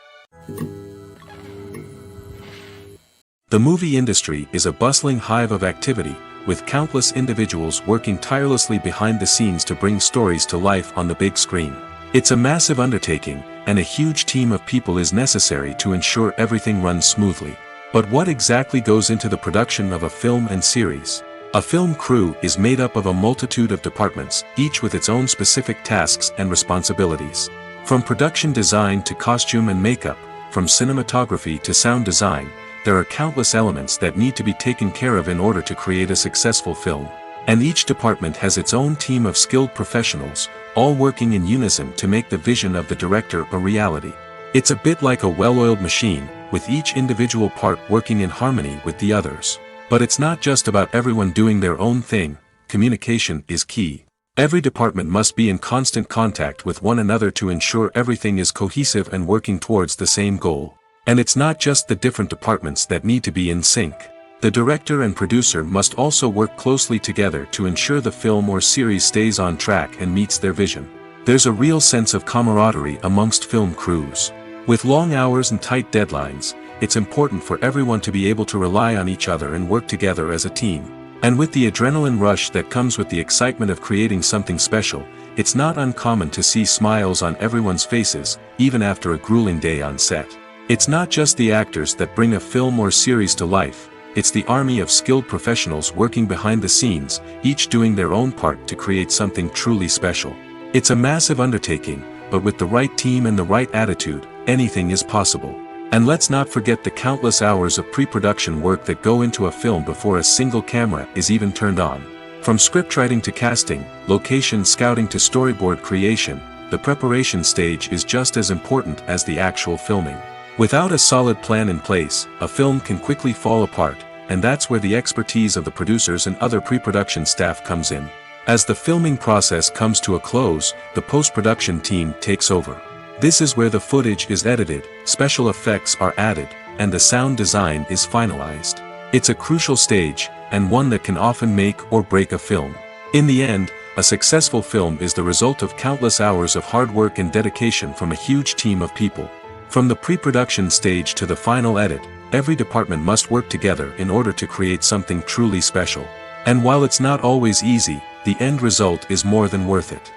The movie industry is a bustling hive of activity, with countless individuals working tirelessly behind the scenes to bring stories to life on the big screen. It's a massive undertaking, and a huge team of people is necessary to ensure everything runs smoothly. But what exactly goes into the production of a film and series? A film crew is made up of a multitude of departments, each with its own specific tasks and responsibilities. From production design to costume and makeup, from cinematography to sound design, there are countless elements that need to be taken care of in order to create a successful film. And each department has its own team of skilled professionals, all working in unison to make the vision of the director a reality. It's a bit like a well-oiled machine, with each individual part working in harmony with the others. But it's not just about everyone doing their own thing. Communication is key. Every department must be in constant contact with one another to ensure everything is cohesive and working towards the same goal. And it's not just the different departments that need to be in sync. The director and producer must also work closely together to ensure the film or series stays on track and meets their vision. There's a real sense of camaraderie amongst film crews. With long hours and tight deadlines, it's important for everyone to be able to rely on each other and work together as a team. And with the adrenaline rush that comes with the excitement of creating something special, it's not uncommon to see smiles on everyone's faces, even after a grueling day on set. It's not just the actors that bring a film or series to life, it's the army of skilled professionals working behind the scenes, each doing their own part to create something truly special. It's a massive undertaking, but with the right team and the right attitude, anything is possible. And let's not forget the countless hours of pre-production work that go into a film before a single camera is even turned on. From scriptwriting to casting, location scouting to storyboard creation, the preparation stage is just as important as the actual filming. Without a solid plan in place, a film can quickly fall apart, and that's where the expertise of the producers and other pre-production staff comes in. As the filming process comes to a close, the post-production team takes over. This is where the footage is edited, special effects are added, and the sound design is finalized. It's a crucial stage, and one that can often make or break a film. In the end, a successful film is the result of countless hours of hard work and dedication from a huge team of people. From the pre-production stage to the final edit, every department must work together in order to create something truly special. And while it's not always easy, the end result is more than worth it.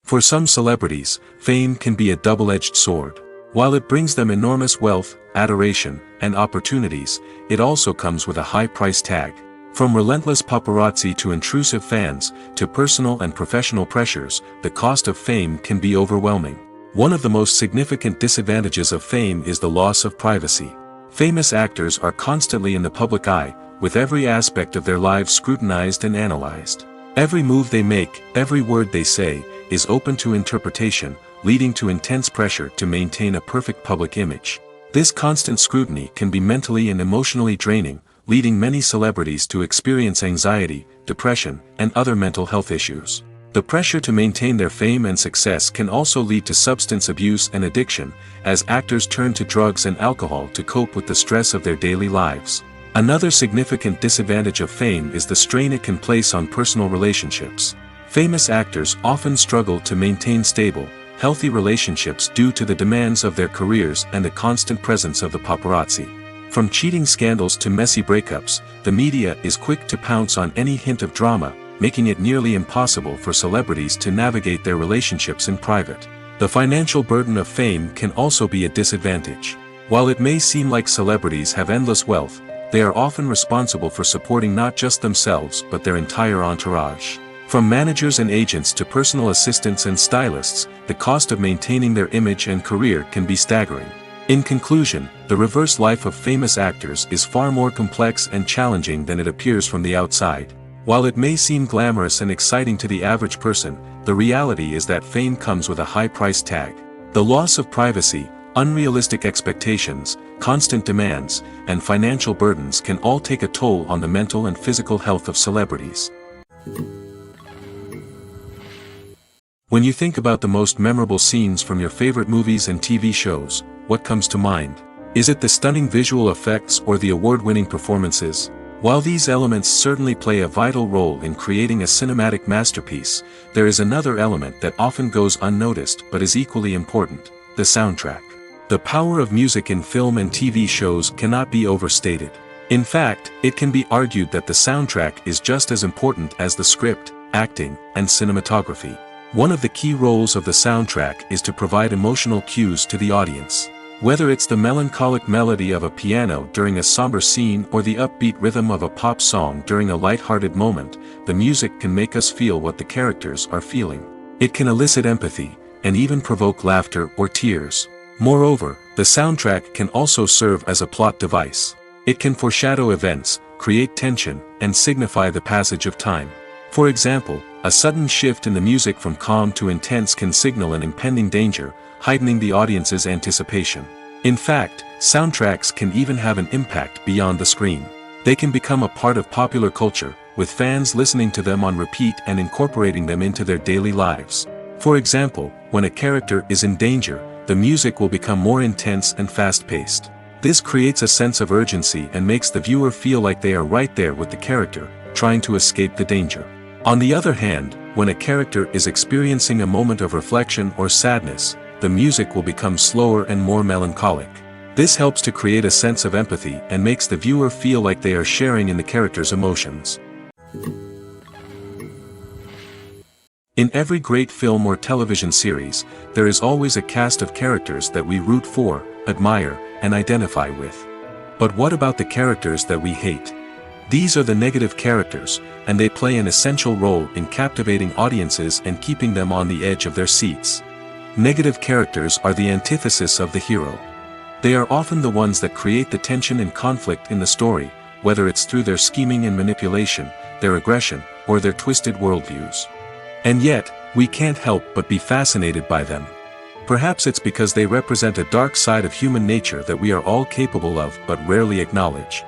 For some celebrities, fame can be a double-edged sword. While it brings them enormous wealth, adoration, and opportunities, it also comes with a high price tag. From relentless paparazzi to intrusive fans, to personal and professional pressures, the cost of fame can be overwhelming. One of the most significant disadvantages of fame is the loss of privacy. Famous actors are constantly in the public eye, with every aspect of their lives scrutinized and analyzed. Every move they make, every word they say, is open to interpretation, leading to intense pressure to maintain a perfect public image. This constant scrutiny can be mentally and emotionally draining, leading many celebrities to experience anxiety, depression, and other mental health issues. The pressure to maintain their fame and success can also lead to substance abuse and addiction, as actors turn to drugs and alcohol to cope with the stress of their daily lives. Another significant disadvantage of fame is the strain it can place on personal relationships. Famous actors often struggle to maintain stable, healthy relationships due to the demands of their careers and the constant presence of the paparazzi. From cheating scandals to messy breakups, the media is quick to pounce on any hint of drama, making it nearly impossible for celebrities to navigate their relationships in private. The financial burden of fame can also be a disadvantage. While it may seem like celebrities have endless wealth, they are often responsible for supporting not just themselves but their entire entourage. From managers and agents to personal assistants and stylists, the cost of maintaining their image and career can be staggering. In conclusion, the reverse life of famous actors is far more complex and challenging than it appears from the outside. While it may seem glamorous and exciting to the average person, the reality is that fame comes with a high price tag. The loss of privacy, unrealistic expectations, constant demands, and financial burdens can all take a toll on the mental and physical health of celebrities. When you think about the most memorable scenes from your favorite movies and TV shows, what comes to mind? Is it the stunning visual effects or the award-winning performances? While these elements certainly play a vital role in creating a cinematic masterpiece, there is another element that often goes unnoticed but is equally important: the soundtrack. The power of music in film and TV shows cannot be overstated. In fact, it can be argued that the soundtrack is just as important as the script, acting, and cinematography. One of the key roles of the soundtrack is to provide emotional cues to the audience. Whether it's the melancholic melody of a piano during a somber scene or the upbeat rhythm of a pop song during a light-hearted moment, the music can make us feel what the characters are feeling. It can elicit empathy, and even provoke laughter or tears. Moreover, the soundtrack can also serve as a plot device. It can foreshadow events, create tension, and signify the passage of time. For example, a sudden shift in the music from calm to intense can signal an impending danger, heightening the audience's anticipation. In fact, soundtracks can even have an impact beyond the screen. They can become a part of popular culture, with fans listening to them on repeat and incorporating them into their daily lives. For example, when a character is in danger, the music will become more intense and fast-paced. This creates a sense of urgency and makes the viewer feel like they are right there with the character, trying to escape the danger. On the other hand, when a character is experiencing a moment of reflection or sadness, the music will become slower and more melancholic. This helps to create a sense of empathy and makes the viewer feel like they are sharing in the character's emotions. In every great film or television series, there is always a cast of characters that we root for, admire, and identify with. But what about the characters that we hate? These are the negative characters, and they play an essential role in captivating audiences and keeping them on the edge of their seats. Negative characters are the antithesis of the hero. They are often the ones that create the tension and conflict in the story, whether it's through their scheming and manipulation, their aggression, or their twisted worldviews. And yet, we can't help but be fascinated by them. Perhaps it's because they represent a dark side of human nature that we are all capable of but rarely acknowledge.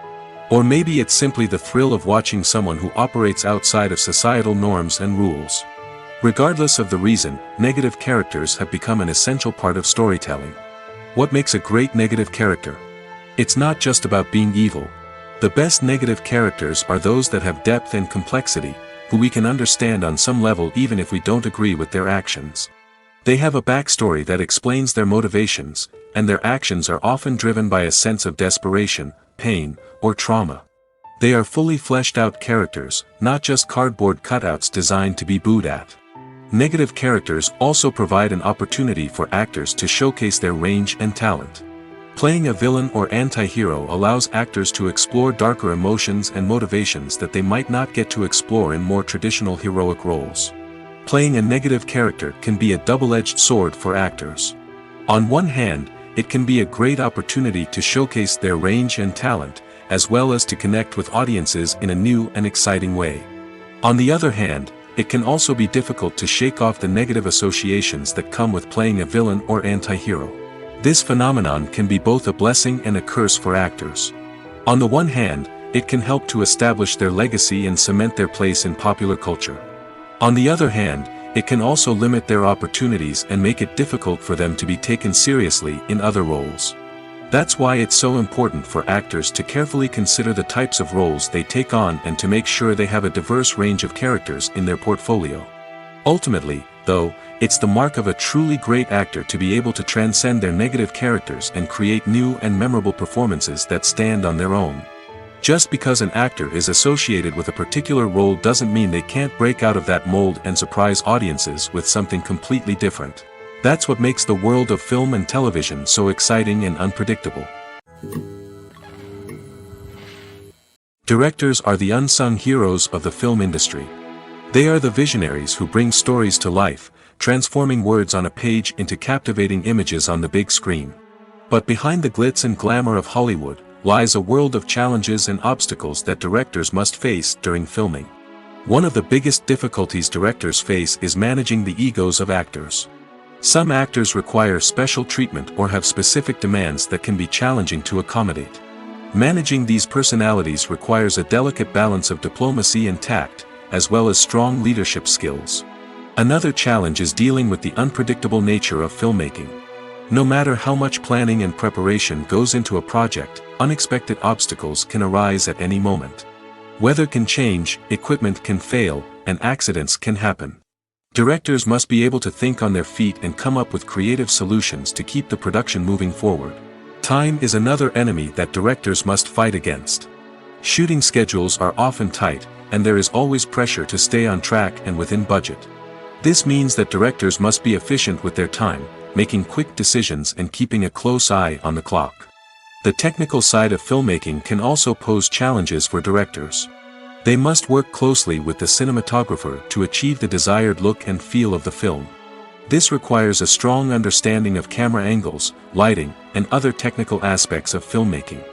Or maybe it's simply the thrill of watching someone who operates outside of societal norms and rules. Regardless of the reason, negative characters have become an essential part of storytelling. What makes a great negative character? It's not just about being evil. The best negative characters are those that have depth and complexity, who we can understand on some level even if we don't agree with their actions. They have a backstory that explains their motivations, and their actions are often driven by a sense of desperation, pain, or trauma. They are fully fleshed out characters, not just cardboard cutouts designed to be booed at. Negative characters also provide an opportunity for actors to showcase their range and talent. Playing a villain or anti-hero allows actors to explore darker emotions and motivations that they might not get to explore in more traditional heroic roles. Playing a negative character can be a double-edged sword for actors. On one hand, it can be a great opportunity to showcase their range and talent, as well as to connect with audiences in a new and exciting way. On the other hand, it can also be difficult to shake off the negative associations that come with playing a villain or anti-hero. This phenomenon can be both a blessing and a curse for actors. On the one hand, it can help to establish their legacy and cement their place in popular culture. On the other hand, it can also limit their opportunities and make it difficult for them to be taken seriously in other roles. That's why it's so important for actors to carefully consider the types of roles they take on and to make sure they have a diverse range of characters in their portfolio. Ultimately, though, it's the mark of a truly great actor to be able to transcend their negative characters and create new and memorable performances that stand on their own. Just because an actor is associated with a particular role doesn't mean they can't break out of that mold and surprise audiences with something completely different. That's what makes the world of film and television so exciting and unpredictable. Directors are the unsung heroes of the film industry. They are the visionaries who bring stories to life, transforming words on a page into captivating images on the big screen. But behind the glitz and glamour of Hollywood lies a world of challenges and obstacles that directors must face during filming. One of the biggest difficulties directors face is managing the egos of actors. Some actors require special treatment or have specific demands that can be challenging to accommodate. Managing these personalities requires a delicate balance of diplomacy and tact, as well as strong leadership skills. Another challenge is dealing with the unpredictable nature of filmmaking. No matter how much planning and preparation goes into a project, unexpected obstacles can arise at any moment. Weather can change, equipment can fail, and accidents can happen. Directors must be able to think on their feet and come up with creative solutions to keep the production moving forward. Time is another enemy that directors must fight against. Shooting schedules are often tight, and there is always pressure to stay on track and within budget. This means that directors must be efficient with their time, making quick decisions and keeping a close eye on the clock. The technical side of filmmaking can also pose challenges for directors. They must work closely with the cinematographer to achieve the desired look and feel of the film. This requires a strong understanding of camera angles, lighting, and other technical aspects of filmmaking.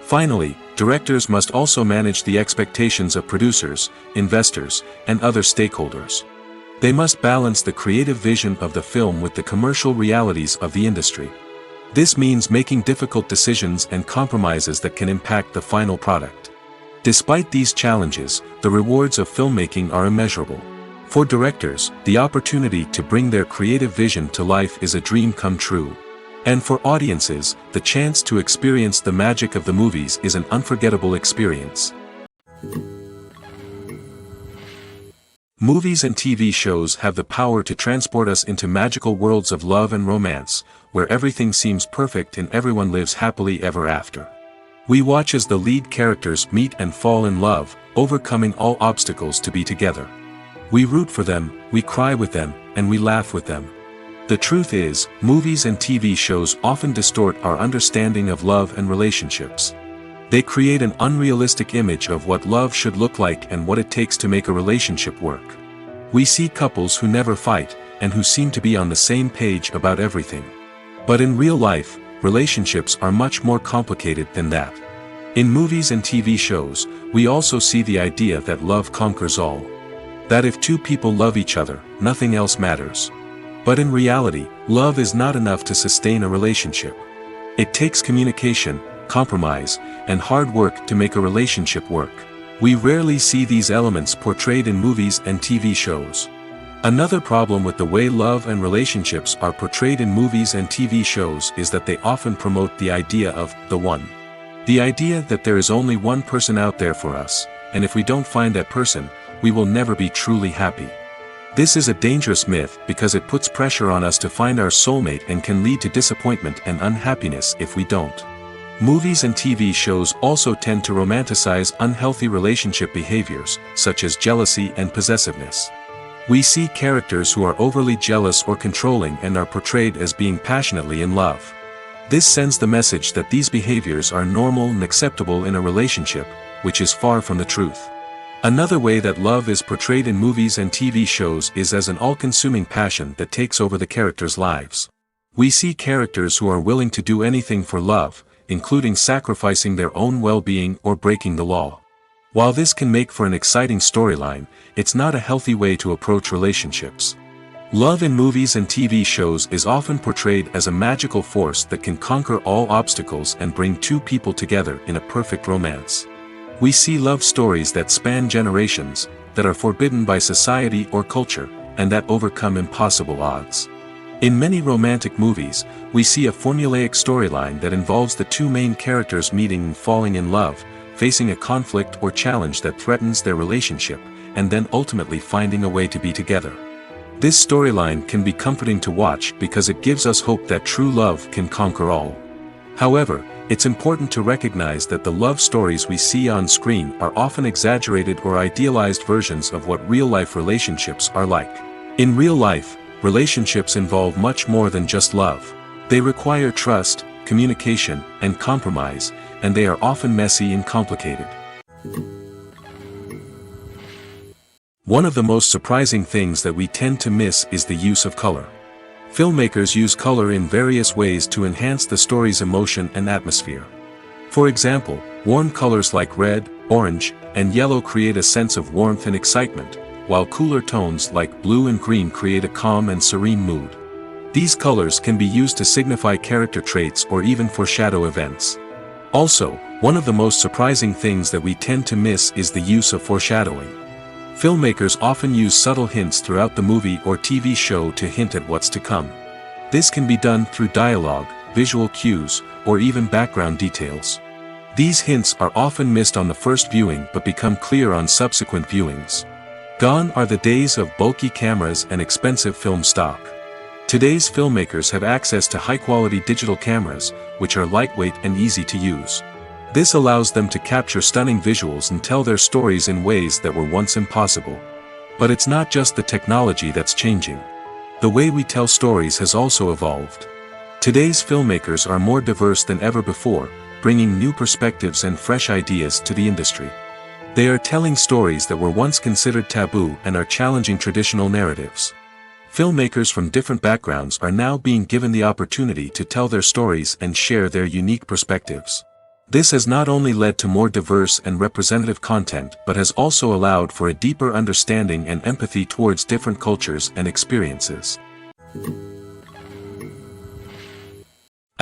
Finally, directors must also manage the expectations of producers, investors, and other stakeholders. They must balance the creative vision of the film with the commercial realities of the industry. This means making difficult decisions and compromises that can impact the final product. Despite these challenges, the rewards of filmmaking are immeasurable. For directors, the opportunity to bring their creative vision to life is a dream come true. And for audiences, the chance to experience the magic of the movies is an unforgettable experience. Movies and TV shows have the power to transport us into magical worlds of love and romance, where everything seems perfect and everyone lives happily ever after. We watch as the lead characters meet and fall in love, overcoming all obstacles to be together. We root for them, we cry with them, and we laugh with them. The truth is, movies and TV shows often distort our understanding of love and relationships. They create an unrealistic image of what love should look like and what it takes to make a relationship work. We see couples who never fight, and who seem to be on the same page about everything. But in real life, relationships are much more complicated than that. In movies and TV shows, we also see the idea that love conquers all. That if two people love each other, nothing else matters. But in reality, love is not enough to sustain a relationship. It takes communication, compromise, and hard work to make a relationship work. We rarely see these elements portrayed in movies and TV shows. Another problem with the way love and relationships are portrayed in movies and TV shows is that they often promote the idea of the one. The idea that there is only one person out there for us, and if we don't find that person, we will never be truly happy. This is a dangerous myth because it puts pressure on us to find our soulmate and can lead to disappointment and unhappiness if we don't. Movies and TV shows also tend to romanticize unhealthy relationship behaviors, such as jealousy and possessiveness. We see characters who are overly jealous or controlling and are portrayed as being passionately in love. This sends the message that these behaviors are normal and acceptable in a relationship, which is far from the truth. Another way that love is portrayed in movies and TV shows is as an all-consuming passion that takes over the characters' lives. We see characters who are willing to do anything for love, including sacrificing their own well-being or breaking the law. While this can make for an exciting storyline, it's not a healthy way to approach relationships. Love in movies and TV shows is often portrayed as a magical force that can conquer all obstacles and bring two people together in a perfect romance. We see love stories that span generations, that are forbidden by society or culture, and that overcome impossible odds. In many romantic movies, we see a formulaic storyline that involves the two main characters meeting and falling in love, facing a conflict or challenge that threatens their relationship, and then ultimately finding a way to be together. This storyline can be comforting to watch because it gives us hope that true love can conquer all. However, it's important to recognize that the love stories we see on screen are often exaggerated or idealized versions of what real-life relationships are like. In real life, relationships involve much more than just love. They require trust, communication, and compromise, and they are often messy and complicated. One of the most surprising things that we tend to miss is the use of color. Filmmakers use color in various ways to enhance the story's emotion and atmosphere. For example, warm colors like red, orange, and yellow create a sense of warmth and excitement, while cooler tones like blue and green create a calm and serene mood. These colors can be used to signify character traits or even foreshadow events. Also, one of the most surprising things that we tend to miss is the use of foreshadowing. Filmmakers often use subtle hints throughout the movie or TV show to hint at what's to come. This can be done through dialogue, visual cues, or even background details. These hints are often missed on the first viewing but become clear on subsequent viewings. Gone are the days of bulky cameras and expensive film stock. Today's filmmakers have access to high-quality digital cameras, which are lightweight and easy to use. This allows them to capture stunning visuals and tell their stories in ways that were once impossible. But it's not just the technology that's changing. The way we tell stories has also evolved. Today's filmmakers are more diverse than ever before, bringing new perspectives and fresh ideas to the industry. They are telling stories that were once considered taboo and are challenging traditional narratives. Filmmakers from different backgrounds are now being given the opportunity to tell their stories and share their unique perspectives. This has not only led to more diverse and representative content but has also allowed for a deeper understanding and empathy towards different cultures and experiences.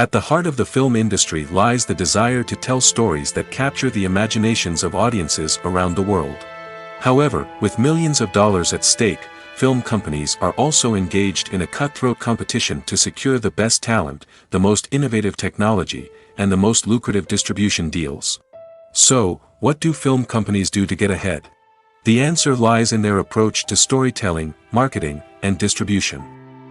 At the heart of the film industry lies the desire to tell stories that capture the imaginations of audiences around the world. However, with millions of dollars at stake, film companies are also engaged in a cutthroat competition to secure the best talent, the most innovative technology, and the most lucrative distribution deals. So, what do film companies do to get ahead? The answer lies in their approach to storytelling, marketing, and distribution.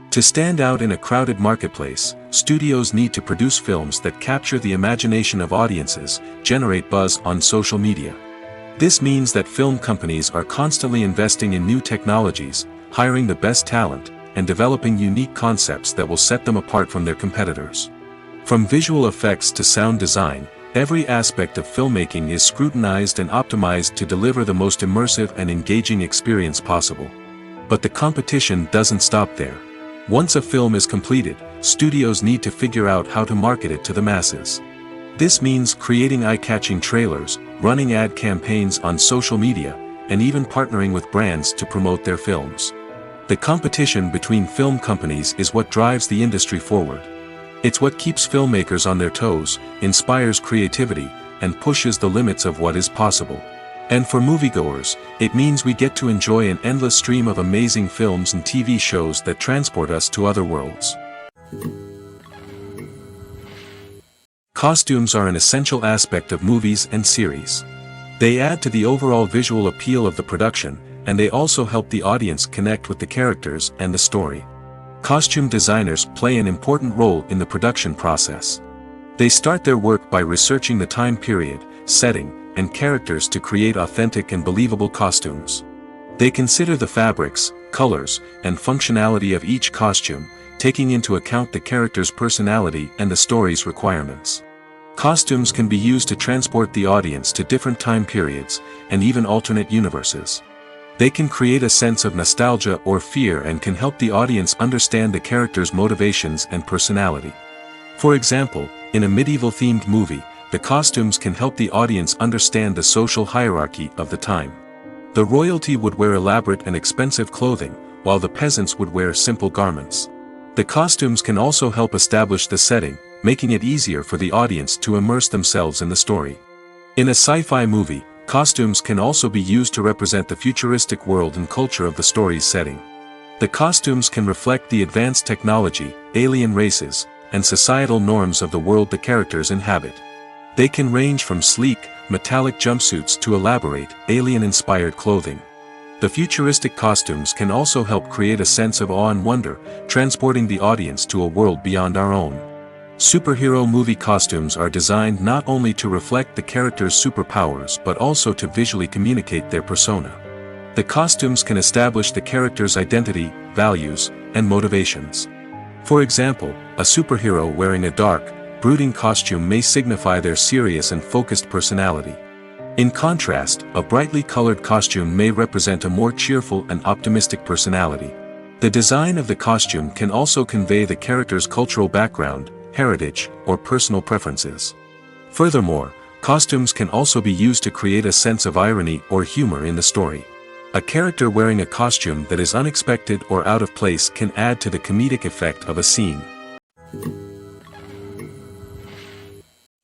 To stand out in a crowded marketplace, studios need to produce films that capture the imagination of audiences, generate buzz on social media. This means that film companies are constantly investing in new technologies, hiring the best talent, and developing unique concepts that will set them apart from their competitors. From visual effects to sound design, every aspect of filmmaking is scrutinized and optimized to deliver the most immersive and engaging experience possible. But the competition doesn't stop there. Once a film is completed, studios need to figure out how to market it to the masses. This means creating eye-catching trailers, running ad campaigns on social media, and even partnering with brands to promote their films. The competition between film companies is what drives the industry forward. It's what keeps filmmakers on their toes, inspires creativity, and pushes the limits of what is possible. And for moviegoers, it means we get to enjoy an endless stream of amazing films and TV shows that transport us to other worlds. Costumes are an essential aspect of movies and series. They add to the overall visual appeal of the production, and they also help the audience connect with the characters and the story. Costume designers play an important role in the production process. They start their work by researching the time period, setting, and characters to create authentic and believable costumes. They consider the fabrics, colors, and functionality of each costume, taking into account the character's personality and the story's requirements. Costumes can be used to transport the audience to different time periods, and even alternate universes. They can create a sense of nostalgia or fear and can help the audience understand the character's motivations and personality. For example, in a medieval-themed movie, the costumes can help the audience understand the social hierarchy of the time. The royalty would wear elaborate and expensive clothing, while the peasants would wear simple garments. The costumes can also help establish the setting, making it easier for the audience to immerse themselves in the story. In a sci-fi movie, costumes can also be used to represent the futuristic world and culture of the story's setting. The costumes can reflect the advanced technology, alien races, and societal norms of the world the characters inhabit. They can range from sleek, metallic jumpsuits to elaborate, alien-inspired clothing. The futuristic costumes can also help create a sense of awe and wonder, transporting the audience to a world beyond our own. Superhero movie costumes are designed not only to reflect the character's superpowers but also to visually communicate their persona. The costumes can establish the character's identity, values, and motivations. For example, a superhero wearing a dark, brooding costume may signify their serious and focused personality. In contrast, a brightly colored costume may represent a more cheerful and optimistic personality. The design of the costume can also convey the character's cultural background, heritage, or personal preferences. Furthermore, costumes can also be used to create a sense of irony or humor in the story. A character wearing a costume that is unexpected or out of place can add to the comedic effect of a scene.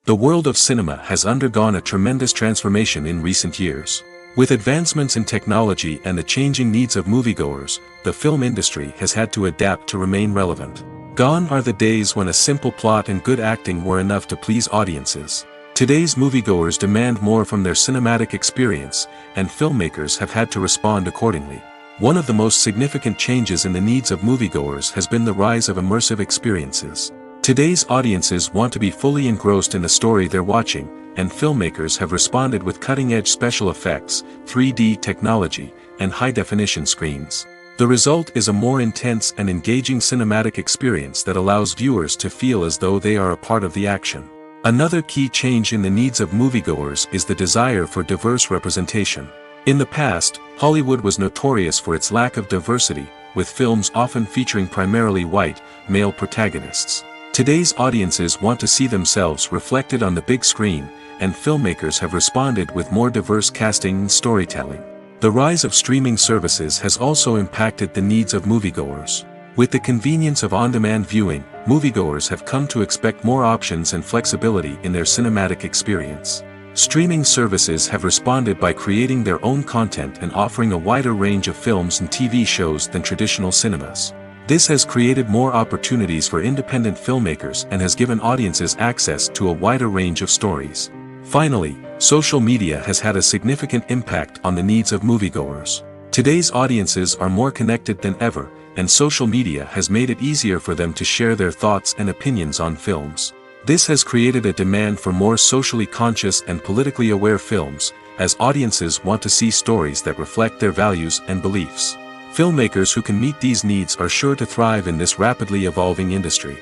The world of cinema has undergone a tremendous transformation in recent years. With advancements in technology and the changing needs of moviegoers, the film industry has had to adapt to remain relevant. Gone are the days when a simple plot and good acting were enough to please audiences. Today's moviegoers demand more from their cinematic experience, and filmmakers have had to respond accordingly. One of the most significant changes in the needs of moviegoers has been the rise of immersive experiences. Today's audiences want to be fully engrossed in the story they're watching, and filmmakers have responded with cutting-edge special effects, 3D technology, and high-definition screens. The result is a more intense and engaging cinematic experience that allows viewers to feel as though they are a part of the action. Another key change in the needs of moviegoers is the desire for diverse representation. In the past, Hollywood was notorious for its lack of diversity, with films often featuring primarily white, male protagonists. Today's audiences want to see themselves reflected on the big screen, and filmmakers have responded with more diverse casting and storytelling. The rise of streaming services has also impacted the needs of moviegoers. With the convenience of on-demand viewing, moviegoers have come to expect more options and flexibility in their cinematic experience. Streaming services have responded by creating their own content and offering a wider range of films and TV shows than traditional cinemas. This has created more opportunities for independent filmmakers and has given audiences access to a wider range of stories. Finally, Social media has had a significant impact on the needs of moviegoers. Today's audiences are more connected than ever, and social media has made it easier for them to share their thoughts and opinions on films. This has created a demand for more socially conscious and politically aware films, as audiences want to see stories that reflect their values and beliefs. Filmmakers who can meet these needs are sure to thrive in this rapidly evolving industry.